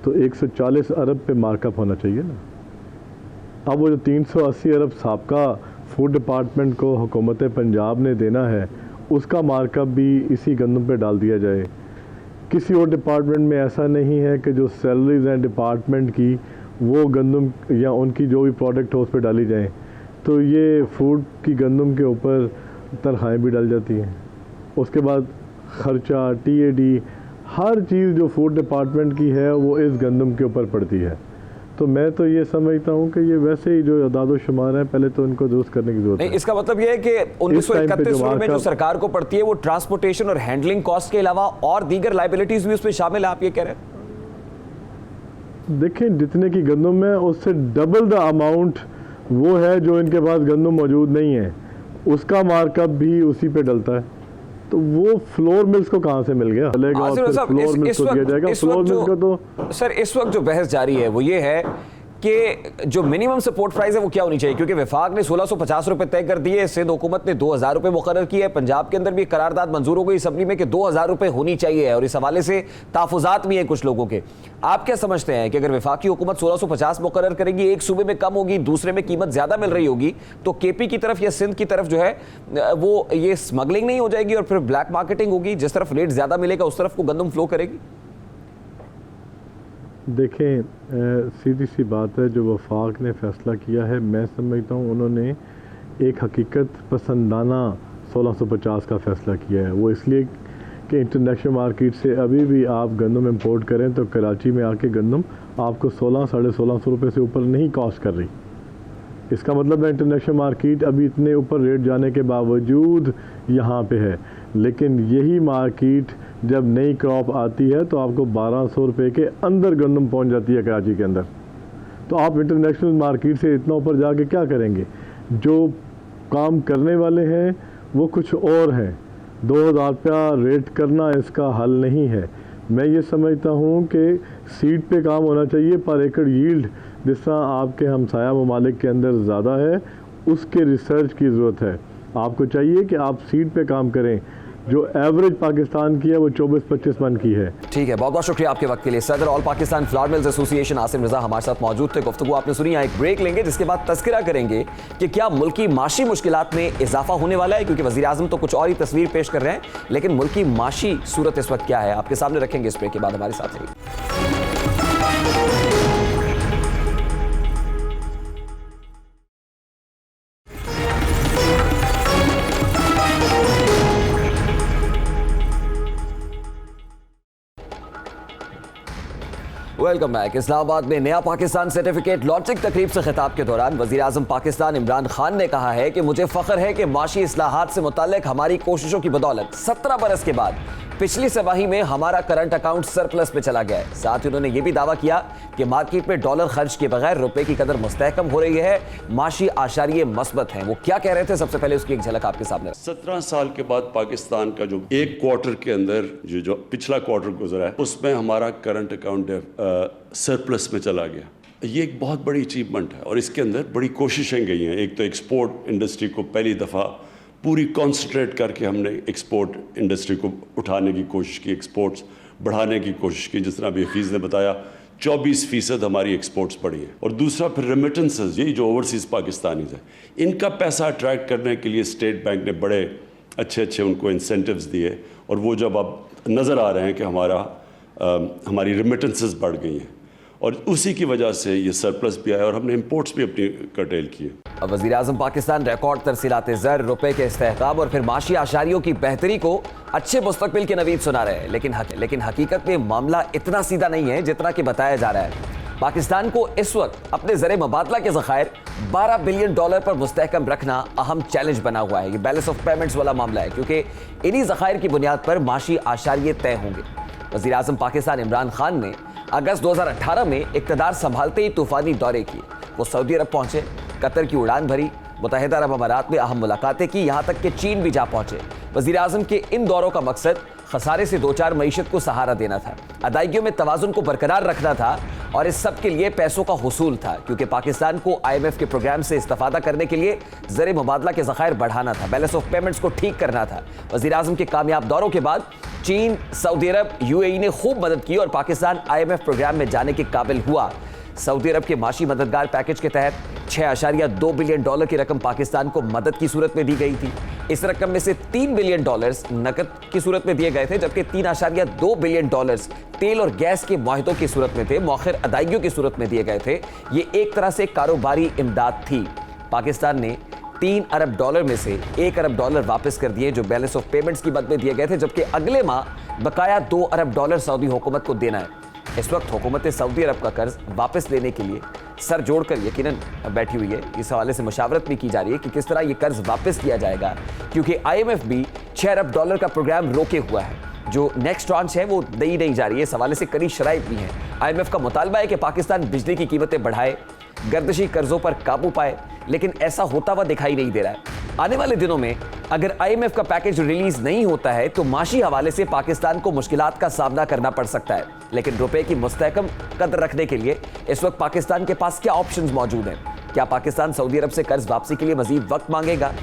तो 140 अरब पे मार्कअप होना चाहिए ना। अब वो जो 380 अरब साबका फूड डिपार्टमेंट को हुकूमत पंजाब ने देना है उसका मार्कअप भी इसी गंदम पे डाल दिया जाए। किसी और डिपार्टमेंट में ऐसा नहीं है कि जो सैलरीज हैं डिपार्टमेंट की वो गंदम या उनकी जो भी प्रोडक्ट हो उस पर डाली जाएं, तो ये फूड की गंदम के ऊपर तनख्वाहें भी डाल जाती हैं। उसके बाद ख़र्चा TAD हर चीज़ जो फूड डिपार्टमेंट की है वो इस गंदम के ऊपर पड़ती है। तो मैं तो ये समझता हूँ कि ये वैसे ही जो अदाद शुमार है पहले तो इनको दुरुस्त करने की जरूरत है। इसका मतलब ये है कि 1931 रुपये में जो सरकार को पड़ती है वो ट्रांसपोर्टेशन और हैंडलिंग कॉस्ट के अलावा और दीगर लाइबिलिटीज भी उसमें शामिल है, आप ये कह रहे हैं? देखें, जितने की गंदम है उससे डबल द अमाउंट वो है जो इनके पास गंदम मौजूद नहीं है, उसका मार्कअप भी उसी पे डलता है। तो वो फ्लोर मिल्स को कहाँ से मिल गया? फ्लोर मिल्स को दिया जाएगा। फ्लोर मिल्स का तो सर इस वक्त जो बहस जारी है वो ये है कि जो मिनिमम सपोर्ट प्राइस है वो क्या होनी चाहिए, क्योंकि वफाक ने 1650 रुपए तय कर दिए, सिंध हुकूमत ने 2000 रुपए मुकर्रर किए, पंजाब के अंदर भी करारदाद मंजूर हो गई असम्बली में कि 2000 रुपए होनी चाहिए और इस हवाले से ताफुजात भी हैं कुछ लोगों के। आप क्या समझते हैं कि अगर वफाकी हुकूमत 1650 मुकर्रर करेगी, एक सूबे में कम होगी, दूसरे में कीमत ज्यादा मिल रही होगी, तो KP की तरफ या सिंध की तरफ जो है वो ये स्मगलिंग नहीं हो जाएगी और फिर ब्लैक मार्केटिंग होगी, जिस तरफ रेट ज्यादा मिलेगा उस तरफ को गंदम फ्लो करेगी? देखें, सीधी सी बात है, जो वफाक ने फ़ैसला किया है मैं समझता हूँ उन्होंने एक हकीकत पसंदाना 1650 का फ़ैसला किया है। वो इसलिए कि इंटरनेशनल मार्केट से अभी भी आप गंदम इंपोर्ट करें तो कराची में आके गंदम आपको 1600-1650 रुपये से ऊपर नहीं कॉस्ट कर रही। इसका मतलब है इंटरनेशनल मार्केट अभी इतने ऊपर रेट जाने के बावजूद यहाँ पे है, लेकिन यही मार्केट जब नई क्रॉप आती है तो आपको 1200 रुपये के अंदर गंदम पहुँच जाती है कराची के अंदर। तो आप इंटरनेशनल मार्केट से इतना ऊपर जाके क्या करेंगे? जो काम करने वाले हैं वो कुछ और हैं। 2000 रुपया रेट करना इसका हल नहीं है। मैं ये समझता हूँ कि सीड पे काम होना चाहिए, पर एकड़ यील्ड जिस तरह आपके हमसाया ममालिक के अंदर ज़्यादा है उसके रिसर्च की ज़रूरत है। आपको चाहिए कि आप सीड पे काम करें। जो एवरेज पाकिस्तान की है वो 24-25 मन की है। ठीक है, बहुत बहुत शुक्रिया आपके वक्त के लिए। सदर all Pakistan flour mills association Asim Raza हमारे साथ मौजूद थे। गुफ्तगू आपने सुनी। यहाँ एक ब्रेक लेंगे जिसके बाद तस्करा करेंगे कि क्या मुल्की माशी मुश्किलात में इजाफा होने वाला है, क्योंकि वज़ीर आज़म तो कुछ और ही तस्वीर पेश कर रहे हैं, लेकिन मुल्की माशी सूरत इस वक्त क्या है आपके सामने रखेंगे इस ब्रेक के बाद। हमारे साथ रहिए। Welcome back. इस्लामाबाद में नया पाकिस्तान सर्टिफिकेट लॉन्चिंग तकरीब से खिताब के दौरान वज़ीर आज़म पाकिस्तान इमरान खान ने कहा है कि मुझे फ़ख्र है कि माशी इस्लाहात से मुताल्लिक़ हमारी कोशिशों की बदौलत 17 बरस के बाद पिछली सवाही में हमारा करंट अकाउंट सरप्लस में चला गया है। साथ ही उन्होंने ये भी दावा किया कि मार्केट में डॉलर खर्च के बगैर रुपए की कदर मुस्तहकम हो रही है, माशी आशारिये मस्बत हैं। वो क्या कह रहे थे, सबसे पहले उसकी एक झलक आपके सामने। 17 साल के बाद पाकिस्तान का जो एक क्वार्टर के अंदर जो पिछला क्वार्टर गुजरा है उसमें हमारा करंट अकाउंट सरप्लस में चला गया। ये एक बहुत बड़ी अचीवमेंट है और इसके अंदर बड़ी कोशिशें गई हैं। एक तो एक्सपोर्ट इंडस्ट्री को पहली दफ़ा पूरी कॉन्सेंट्रेट करके हमने एक्सपोर्ट इंडस्ट्री को उठाने की कोशिश की, एक्सपोर्ट्स बढ़ाने की कोशिश की। जिस तरह अभी हफीज़ ने बताया 24% हमारी एक्सपोर्ट्स बढ़ी है। और दूसरा फिर रेमिटेंसेस, यही जो ओवरसीज़ पाकिस्तानीज़ हैं, इनका पैसा अट्रैक्ट करने के लिए स्टेट बैंक ने बड़े अच्छे उनको इंसेंटिव्स दिए और वो जब अब नज़र आ रहे हैं कि हमारी रेमिटेंसेस बढ़ गई हैं और उसी की वजह से ये सरप्लस भी आया और हमने इंपोर्ट्स भी अपनी कर्टेल किए। अब वज़ीर-ए-आज़म पाकिस्तान रिकॉर्ड तरसीलाते ज़र, रुपए के इस्तेहकाम और फिर माशी आशारियों की बेहतरी को अच्छे मुस्तकबिल के नवीद सुना रहे हैं, लेकिन हकीकत में मामला इतना सीधा नहीं है जितना कि बताया जा रहा है। पाकिस्तान को इस वक्त अपने ज़र मुबादला के ज़खायर $12 बिलियन पर मुस्तहकम रखना अहम चैलेंज बना हुआ है। ये बैलेंस ऑफ पेमेंट्स वाला मामला है, क्योंकि इन्हीं ज़खायर की बुनियाद पर माशी आशारिये तय होंगे। वज़ीर-ए-आज़म पाकिस्तान इमरान खान ने अगस्त 2018 में इक़्तिदार संभालते ही तूफ़ानी दौरे किए। वो सऊदी अरब पहुंचे, कतर की उड़ान भरी, मुत्तहिदा अरब अमारात में अहम मुलाकातें की, यहाँ तक कि चीन भी जा पहुंचे। वज़ीर-ए-आज़म के इन दौरों का मकसद खसारे से 2-4 मईशत को सहारा देना था, अदायगियों में तवाज़ुन को बरकरार रखना था और इस सब के लिए पैसों का हुसूल था, क्योंकि पाकिस्तान को IMF के प्रोग्राम से इस्तेफादा करने के लिए ज़र मुबादला के ज़खायर बढ़ाना था, बैलेंस ऑफ पेमेंट्स को ठीक करना था। वज़ीर-ए-आज़म के कामयाब दौरों के बाद चीन, सऊदी अरब, UAE ने खूब मदद की और पाकिस्तान IMF प्रोग्राम में जाने के काबिल हुआ। सऊदी अरब के माशी मददगार पैकेज के तहत $6.2 बिलियन की रकम पाकिस्तान को मदद की सूरत में दी गई थी। इस रकम में से $3 बिलियन नकद की सूरत में दिए गए थे, जबकि $3.2 बिलियन तेल और गैस के मुआहदों की सूरत में थे, मौखिर अदायगियों की सूरत में दिए गए थे। ये एक तरह से कारोबारी इमदाद थी। पाकिस्तान ने $3 अरब में से $1 अरब वापस कर दिए, जो बैलेंस ऑफ पेमेंट्स की मद में दिए गए थे, जबकि अगले माह बकाया $2 अरब सऊदी हुकूमत को देना है। इस वक्त हुकूमत सऊदी अरब का कर्ज वापस लेने के लिए सर जोड़कर यकीनन बैठी हुई है। इस हवाले से मशावरत भी की जा रही है कि किस तरह ये कर्ज वापस किया जाएगा, क्योंकि IMF भी $6 अरब का प्रोग्राम रोके हुआ है। जो नेक्स्ट ट्रांच है वो दी नहीं जा रही है। इस हवाले से कड़ी शराइत भी हैं। IMF का मुतालबा है कि पाकिस्तान बिजली की कीमतें बढ़ाए, गर्दिशी कर्जों पर काबू पाए, लेकिन ऐसा होता हुआ दिखाई नहीं दे रहा है। आने वाले दिनों में अगर IMF का पैकेज रिलीज नहीं होता है तो माशी हवाले से पाकिस्तान को मुश्किलात का सामना करना पड़ सकता है। लेकिन रुपए की मुस्तहकम कदर रखने के लिए इस वक्त पाकिस्तान के पास क्या ऑप्शंस मौजूद हैं? क्या पाकिस्तान सऊदी अरब से कर्ज वापसी के लिए मजीद वक्त मांगेगा?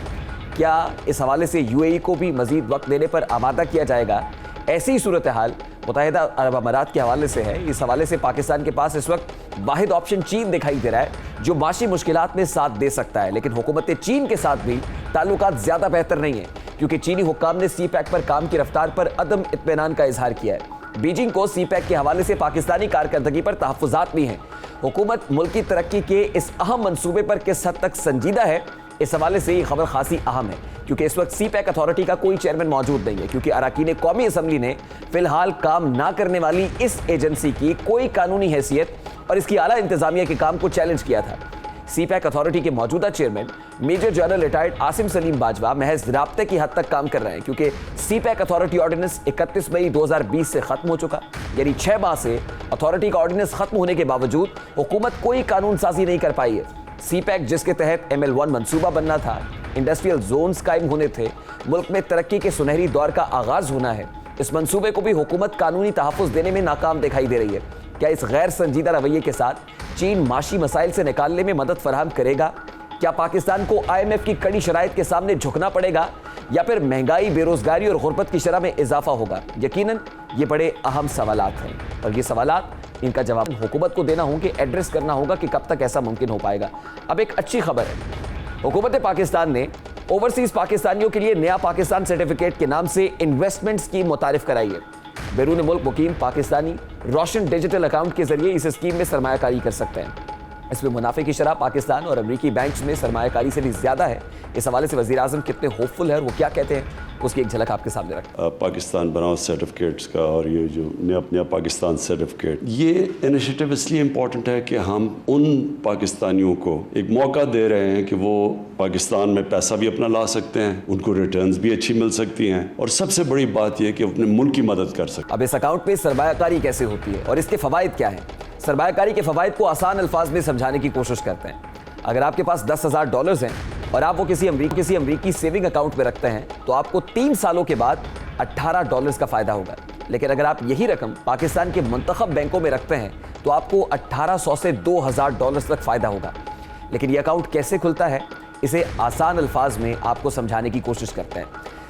क्या इस हवाले से UAE को भी मजीद वक्त देने पर आमादा किया जाएगा? ऐसी ही सूरत हाल मुत्तहिदा अरब अमारात के हवाले से है। इस हवाले से पाकिस्तान के पास इस वक्त वाहिद ऑप्शन चीन दिखाई दे रहा है, जो माशी मुश्किलात में साथ दे सकता है। लेकिन हुकूमत चीन के साथ भी ताल्लुकात ज्यादा बेहतर नहीं है, क्योंकि चीनी हुक्काम ने CPEC पर काम की रफ्तार पर अदम इत्मीनान का इजहार किया है। बीजिंग को CPEC के हवाले से पाकिस्तानी कारकर्दगी पर तहफ़्फ़ुज़ात भी हैं। हुकूमत मुल्क की तरक्की के इस अहम मंसूबे पर किस हद तक संजीदा है, इस हवाले से ये खबर खासी अहम है, क्योंकि इस वक्त CPEC अथॉरिटी का कोई चेयरमैन मौजूद नहीं है, क्योंकि अरकान कौमी असम्बली ने फिलहाल काम ना करने वाली इस एजेंसी की कोई कानूनी हैसियत और इसकी आला इंतजामिया के काम को चैलेंज किया था। CPEC अथॉरिटी के मौजूदा chairman major general retired Asim Saleem Bajwa महज राब्ते की हद तक काम कर रहे हैं, क्योंकि CPEC अथॉरिटी ऑर्डिनेंस 31 मई 2020 से खत्म हो चुका, यानी 6 माह से अथॉरिटी का ऑर्डिनेंस खत्म होने के बावजूद हुकूमत कोई कानून साजी नहीं कर पाई है। CPEC जिसके तहत ML1 मंसूबा बनना था, इंडस्ट्रियल जोन्स कायम होने थे, मुल्क में तरक्की के सुनहरी दौर का आगाज होना है, इस मंसूबे को भी हुकूमत कानूनी तहफ़्फ़ुज़ देने में नाकाम दिखाई दे रही है। क्या इस गैर संजीदा रवैये के साथ चीन माशी मसाइल से निकालने में मदद फराहम करेगा? क्या पाकिस्तान को IMF की कड़ी शराइत के सामने झुकना पड़ेगा, या फिर महंगाई, बेरोजगारी और गुर्बत की शरह में इजाफा होगा? यकीनन ये बड़े अहम सवालात हैं और ये सवालात इनका जवाब हुकूमत को देना होंगे, एड्रेस करना होगा कि कब तक ऐसा मुमकिन हो पाएगा। अब एक अच्छी खबर है, हुकूमत पाकिस्तान ने ओवरसीज पाकिस्तानियों के लिए नया पाकिस्तान सर्टिफिकेट के नाम से इन्वेस्टमेंट स्कीम मुतारिफ कराई है। बैरून मुल्क मुकीम पाकिस्तानी रोशन डिजिटल अकाउंट के जरिए इस स्कीम में सरमायाकारी कर सकते हैं। इसमें मुनाफे की शरह पाकिस्तान और अमरीकी बैंक्स में सरमायाकारी से भी ज्यादा है। इस हवाले से वज़ीर आज़म कितने होपफुल है और वो क्या कहते हैं, उसकी एक झलक आपके सामने रखते हैं। पाकिस्तान बनाओ सर्टिफिकेट्स का और ये जो नया पाकिस्तान सर्टिफिकेट, ये इनिशिएटिव इसलिए इम्पॉर्टेंट है कि हम उन पाकिस्तानियों को एक मौका दे रहे हैं कि वो पाकिस्तान में पैसा भी अपना ला सकते हैं, उनको रिटर्न्स भी अच्छी मिल सकती हैं, और सबसे बड़ी बात यह कि अपने मुल्क की मदद कर सकते हैं। अब इस अकाउंट में सरमायाकारी कैसे होती है और इसके फ़वाइद क्या हैं? सरमायाकारी के फ़वाइद को आसान अल्फाज में समझाने की कोशिश करते हैं। अगर आपके पास $10,000 हैं और आप वो किसी अमरीकी सेविंग अकाउंट में रखते हैं, तो आपको 3 सालों के बाद $18 का फ़ायदा होगा। लेकिन अगर आप यही रकम पाकिस्तान के मुंतखब बैंकों में रखते हैं तो आपको 1800 से $2000 तक फायदा होगा। लेकिन ये अकाउंट कैसे खुलता है, इसे आसान अल्फाज में आपको समझाने की कोशिश करते हैं।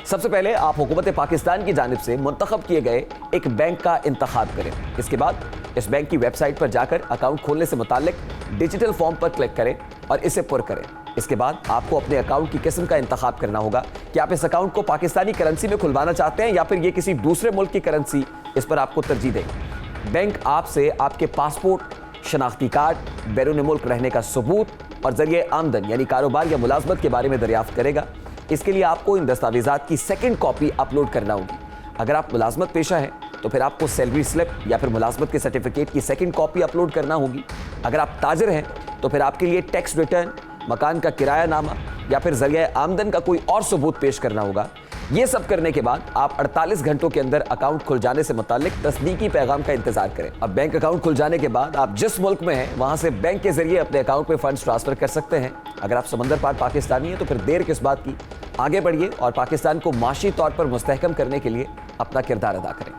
सबसे पहले आप हुकूमत पाकिस्तान की जानिब से मुंतखब किए गए एक बैंक का इंतखाब करें। इसके बाद इस बैंक की वेबसाइट पर जाकर अकाउंट खोलने से मुताल्लिक डिजिटल फॉर्म पर क्लिक करें और इसे पुर करें। इसके बाद आपको अपने अकाउंट की किस्म का इंतखाब करना होगा कि आप इस अकाउंट को पाकिस्तानी करेंसी में खुलवाना चाहते हैं या फिर ये किसी दूसरे मुल्क की करेंसी, इस पर आपको तरजीह दें। बैंक आपसे आपके पासपोर्ट, शनाख्ती कार्ड, बैरून मुल्क रहने का सबूत और जरिए आमदन यानी कारोबार या मुलाजमत के बारे में दरियाफ्त करेगा। इसके लिए आपको इन दस्तावेजात की सेकंड कॉपी अपलोड करना होगी। अगर आप मुलाजमत पेशा हैं तो फिर आपको सैलरी स्लिप या फिर मुलाजमत के सर्टिफिकेट की सेकंड कॉपी अपलोड करना होगी। अगर आप ताजिर हैं तो फिर आपके लिए टैक्स रिटर्न, मकान का किराया नामा या फिर जरिए आमदन का कोई और सबूत पेश करना होगा। ये सब करने के बाद आप 48 घंटों के अंदर अकाउंट खुल जाने से मुताल्लिक तस्दीकी पैगाम का इंतजार करें। अब बैंक अकाउंट खुल जाने के बाद आप जिस मुल्क में हैं वहां से बैंक के जरिए अपने अकाउंट में फंड्स ट्रांसफर कर सकते हैं। अगर आप समंदर पार पाकिस्तानी हैं तो फिर देर किस बात की, आगे बढ़िए और पाकिस्तान को माशी तौर पर मुस्तहकम करने के लिए अपना किरदार अदा करें।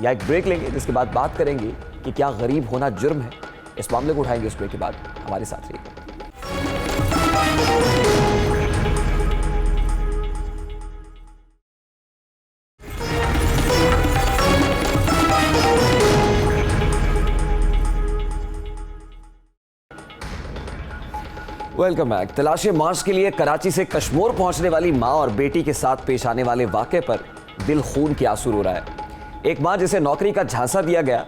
या एक ब्रेक लेंगे जिसके बाद बात करेंगे कि क्या गरीब होना जुर्म है। इस मामले को उठाएंगे उस ब्रेक के बाद। हमारे साथ रहिए। Welcome back. तलाशे मार्च के लिए कराची से कश्मीर पहुंचने वाली मां और बेटी के साथ पेश आने वाले वाक़े पर दिल खून के आंसू रो रहा है। एक मां जिसे नौकरी का झांसा दिया गया,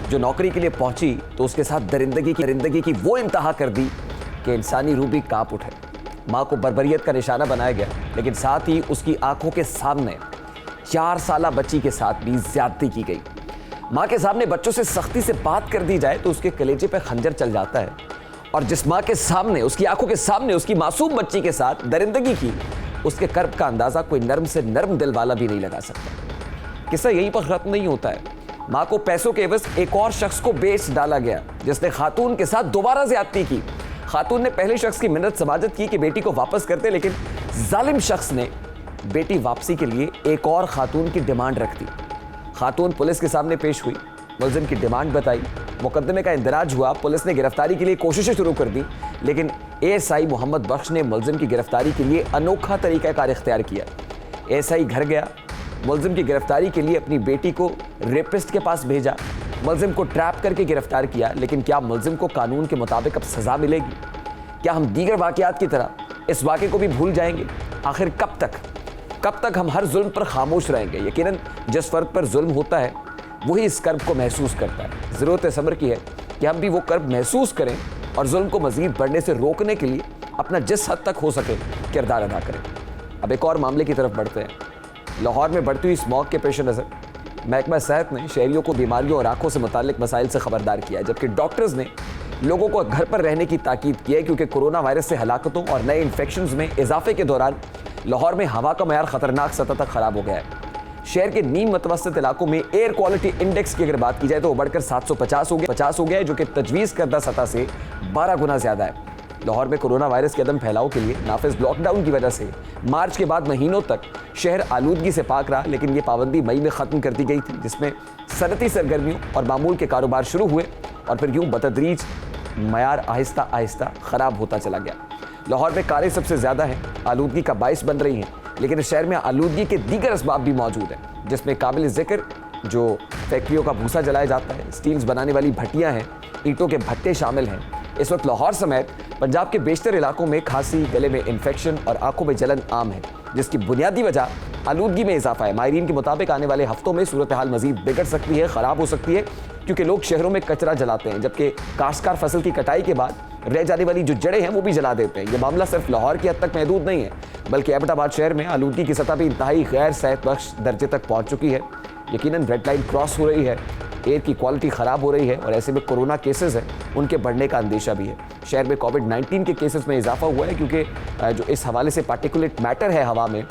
जो नौकरी के लिए पहुंची तो उसके साथ दरिंदगी की वो इंतहा कर दी कि इंसानी रूह भी कांप उठे। मां को बर्बरियत का निशाना बनाया गया, लेकिन साथ ही उसकी आंखों के सामने 4 साला बच्ची के साथ भी ज्यादती की गई। मां के सामने बच्चों से सख्ती से बात कर दी जाए तो उसके कलेजे पे खंजर चल जाता है, और जिस मां के सामने, उसकी आंखों के सामने उसकी मासूम बच्ची के साथ दरिंदगी की, उसके कर्ब का अंदाजा कोई नर्म से नर्म दिल वाला भी नहीं लगा सकता। किस्सा यहीं पर खत्म नहीं होता है। मां को पैसों के एवज एक और शख्स को बेच डाला गया जिसने खातून के साथ दोबारा ज्यादती की। खातून ने पहले शख्स की मिन्नत समाजत की कि बेटी को वापस करते, लेकिन जालिम शख्स ने बेटी वापसी के लिए एक और खातून की डिमांड रख दी। खातून पुलिस के सामने पेश हुई, मुलजिम की डिमांड बताई, मुकदमे का इंदराज हुआ। पुलिस ने गिरफ्तारी के लिए कोशिशें शुरू कर दी, लेकिन एएसआई मोहम्मद बख्श ने मुलजिम की गिरफ्तारी के लिए अनोखा तरीक़ाकार इख्तियार किया। एएसआई घर गया, मुलजिम की गिरफ्तारी के लिए अपनी बेटी को रेपिस्ट के पास भेजा, मुलजिम को ट्रैप करके गिरफ्तार किया। लेकिन क्या मुलजिम को कानून के मुताबिक अब सज़ा मिलेगी? क्या हम दीगर वाक़यात की तरह इस वाक़े को भी भूल जाएंगे? आखिर कब तक हम हर जुल्म पर खामोश रहेंगे? यकीनन जिस फ़र्द पर जुल्म होता है वही इस कर्ब को महसूस करता है। ज़रूरत सब्र की है कि हम भी वो कर्ब महसूस करें और जुल्म को मज़ीद बढ़ने से रोकने के लिए अपना जिस हद तक हो सके किरदार अदा करें। अब एक और मामले की तरफ बढ़ते हैं। लाहौर में बढ़ती हुई स्मॉग के पेश नज़र महकमा सेहत ने शहरियों को बीमारियों और आंखों से मुताल्लिक मसाइल से खबरदार किया है, जबकि डॉक्टर्स ने लोगों को घर पर रहने की ताकीद की है, क्योंकि कोरोना वायरस से हलाकतों और नए इन्फेक्शंस में इजाफे के दौरान लाहौर में हवा का मयार खतरनाक सतह तक खराब हो गया है। शहर के नीम मतवसत इलाकों में एयर क्वालिटी इंडेक्स की अगर बात की जाए तो वो बढ़कर 750 हो गया है, जो कि तजवीज़ करदा सतह से 12 गुना ज़्यादा है। लाहौर में कोरोना वायरस के अदम फैलाव के लिए नाफिज लॉकडाउन की वजह से मार्च के बाद महीनों तक शहर आलूदगी से पाक रहा, लेकिन ये पाबंदी मई में ख़त्म कर दी गई थी, जिसमें सनती सरगर्मियों और मामूल के कारोबार शुरू हुए और फिर यूँ बतदरीज मयार आहिस्ता आहिस्ता ख़राब होता चला गया। लाहौर में कारें सबसे ज़्यादा हैं, आलूदगी का बाइस बन रही हैं, लेकिन इस शहर में आलूदगी के दीगर असबाब भी मौजूद हैं, जिसमें काबिल ज़िक्र जो फैक्ट्रियों का भूसा जलाया जाता है, स्टील्स बनाने वाली भट्टियाँ हैं, ईंटों के भट्टे शामिल हैं। इस वक्त लाहौर समेत पंजाब के बेशतर इलाकों में खांसी, गले में इन्फेक्शन और आंखों में जलन आम है, जिसकी बुनियादी वजह आलूदगी में इजाफा है। माहिरीन के मुताबिक आने वाले हफ्तों में सूरत हाल मजीद बिगड़ सकती है, ख़राब हो सकती है, क्योंकि लोग शहरों में कचरा जलाते हैं, जबकि काश्तकार फसल की कटाई के बाद रह जाने वाली जो जड़ें हैं वो भी जला देते हैं। ये मामला सिर्फ लाहौर की हद तक महदूद नहीं है, बल्कि एबटाबाद शहर में आलूदगी की सतह भी इंतहाई गैर सेहत बख्श दर्जे तक पहुँच चुकी है। यकीनन रेड लाइन क्रॉस हो रही है, एयर की क्वालिटी ख़राब हो रही है और ऐसे में कोरोना केसेस हैं उनके बढ़ने का अंदेशा भी है। शहर में कोविड-19 के केसेस में इजाफा हुआ है, क्योंकि जो इस हवाले से पार्टिकुलेट मैटर है हवा में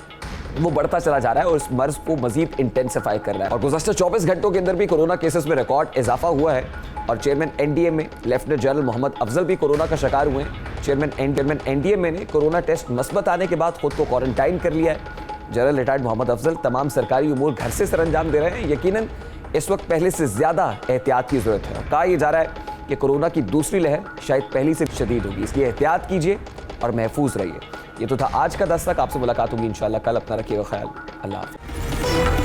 वो बढ़ता चला जा रहा है और इस मर्ज को मजीद इंटेंसिफाई कर रहा है। और गुज़श्ता 24 घंटों के अंदर भी कोरोना केसेस में रिकॉर्ड इजाफा हुआ है और चेयरमैन एनडीए में लेफ्टिनेंट जनरल मोहम्मद अफजल भी कोरोना का शिकार हुए हैं। चेयरमैन एनडीए में ने कोरोना टेस्ट मस्बत आने के बाद खुद को क्वारंटाइन कर लिया है। जनरल रिटायर्ड मोहम्मद अफजल तमाम सरकारी उमूर घर से सरंजाम दे रहे हैं। यकीनन इस वक्त पहले से ज्यादा एहतियात की जरूरत है। कहा यह जा रहा है कि कोरोना की दूसरी लहर शायद पहली से शदीद होगी, इसलिए एहतियात कीजिए और महफूज रहिए। ये तो था आज का दस्तक। आपसे मुलाकात होगी इंशाल्लाह कल। अपना रखिएगा ख्याल। अल्लाह हाफ़िज़।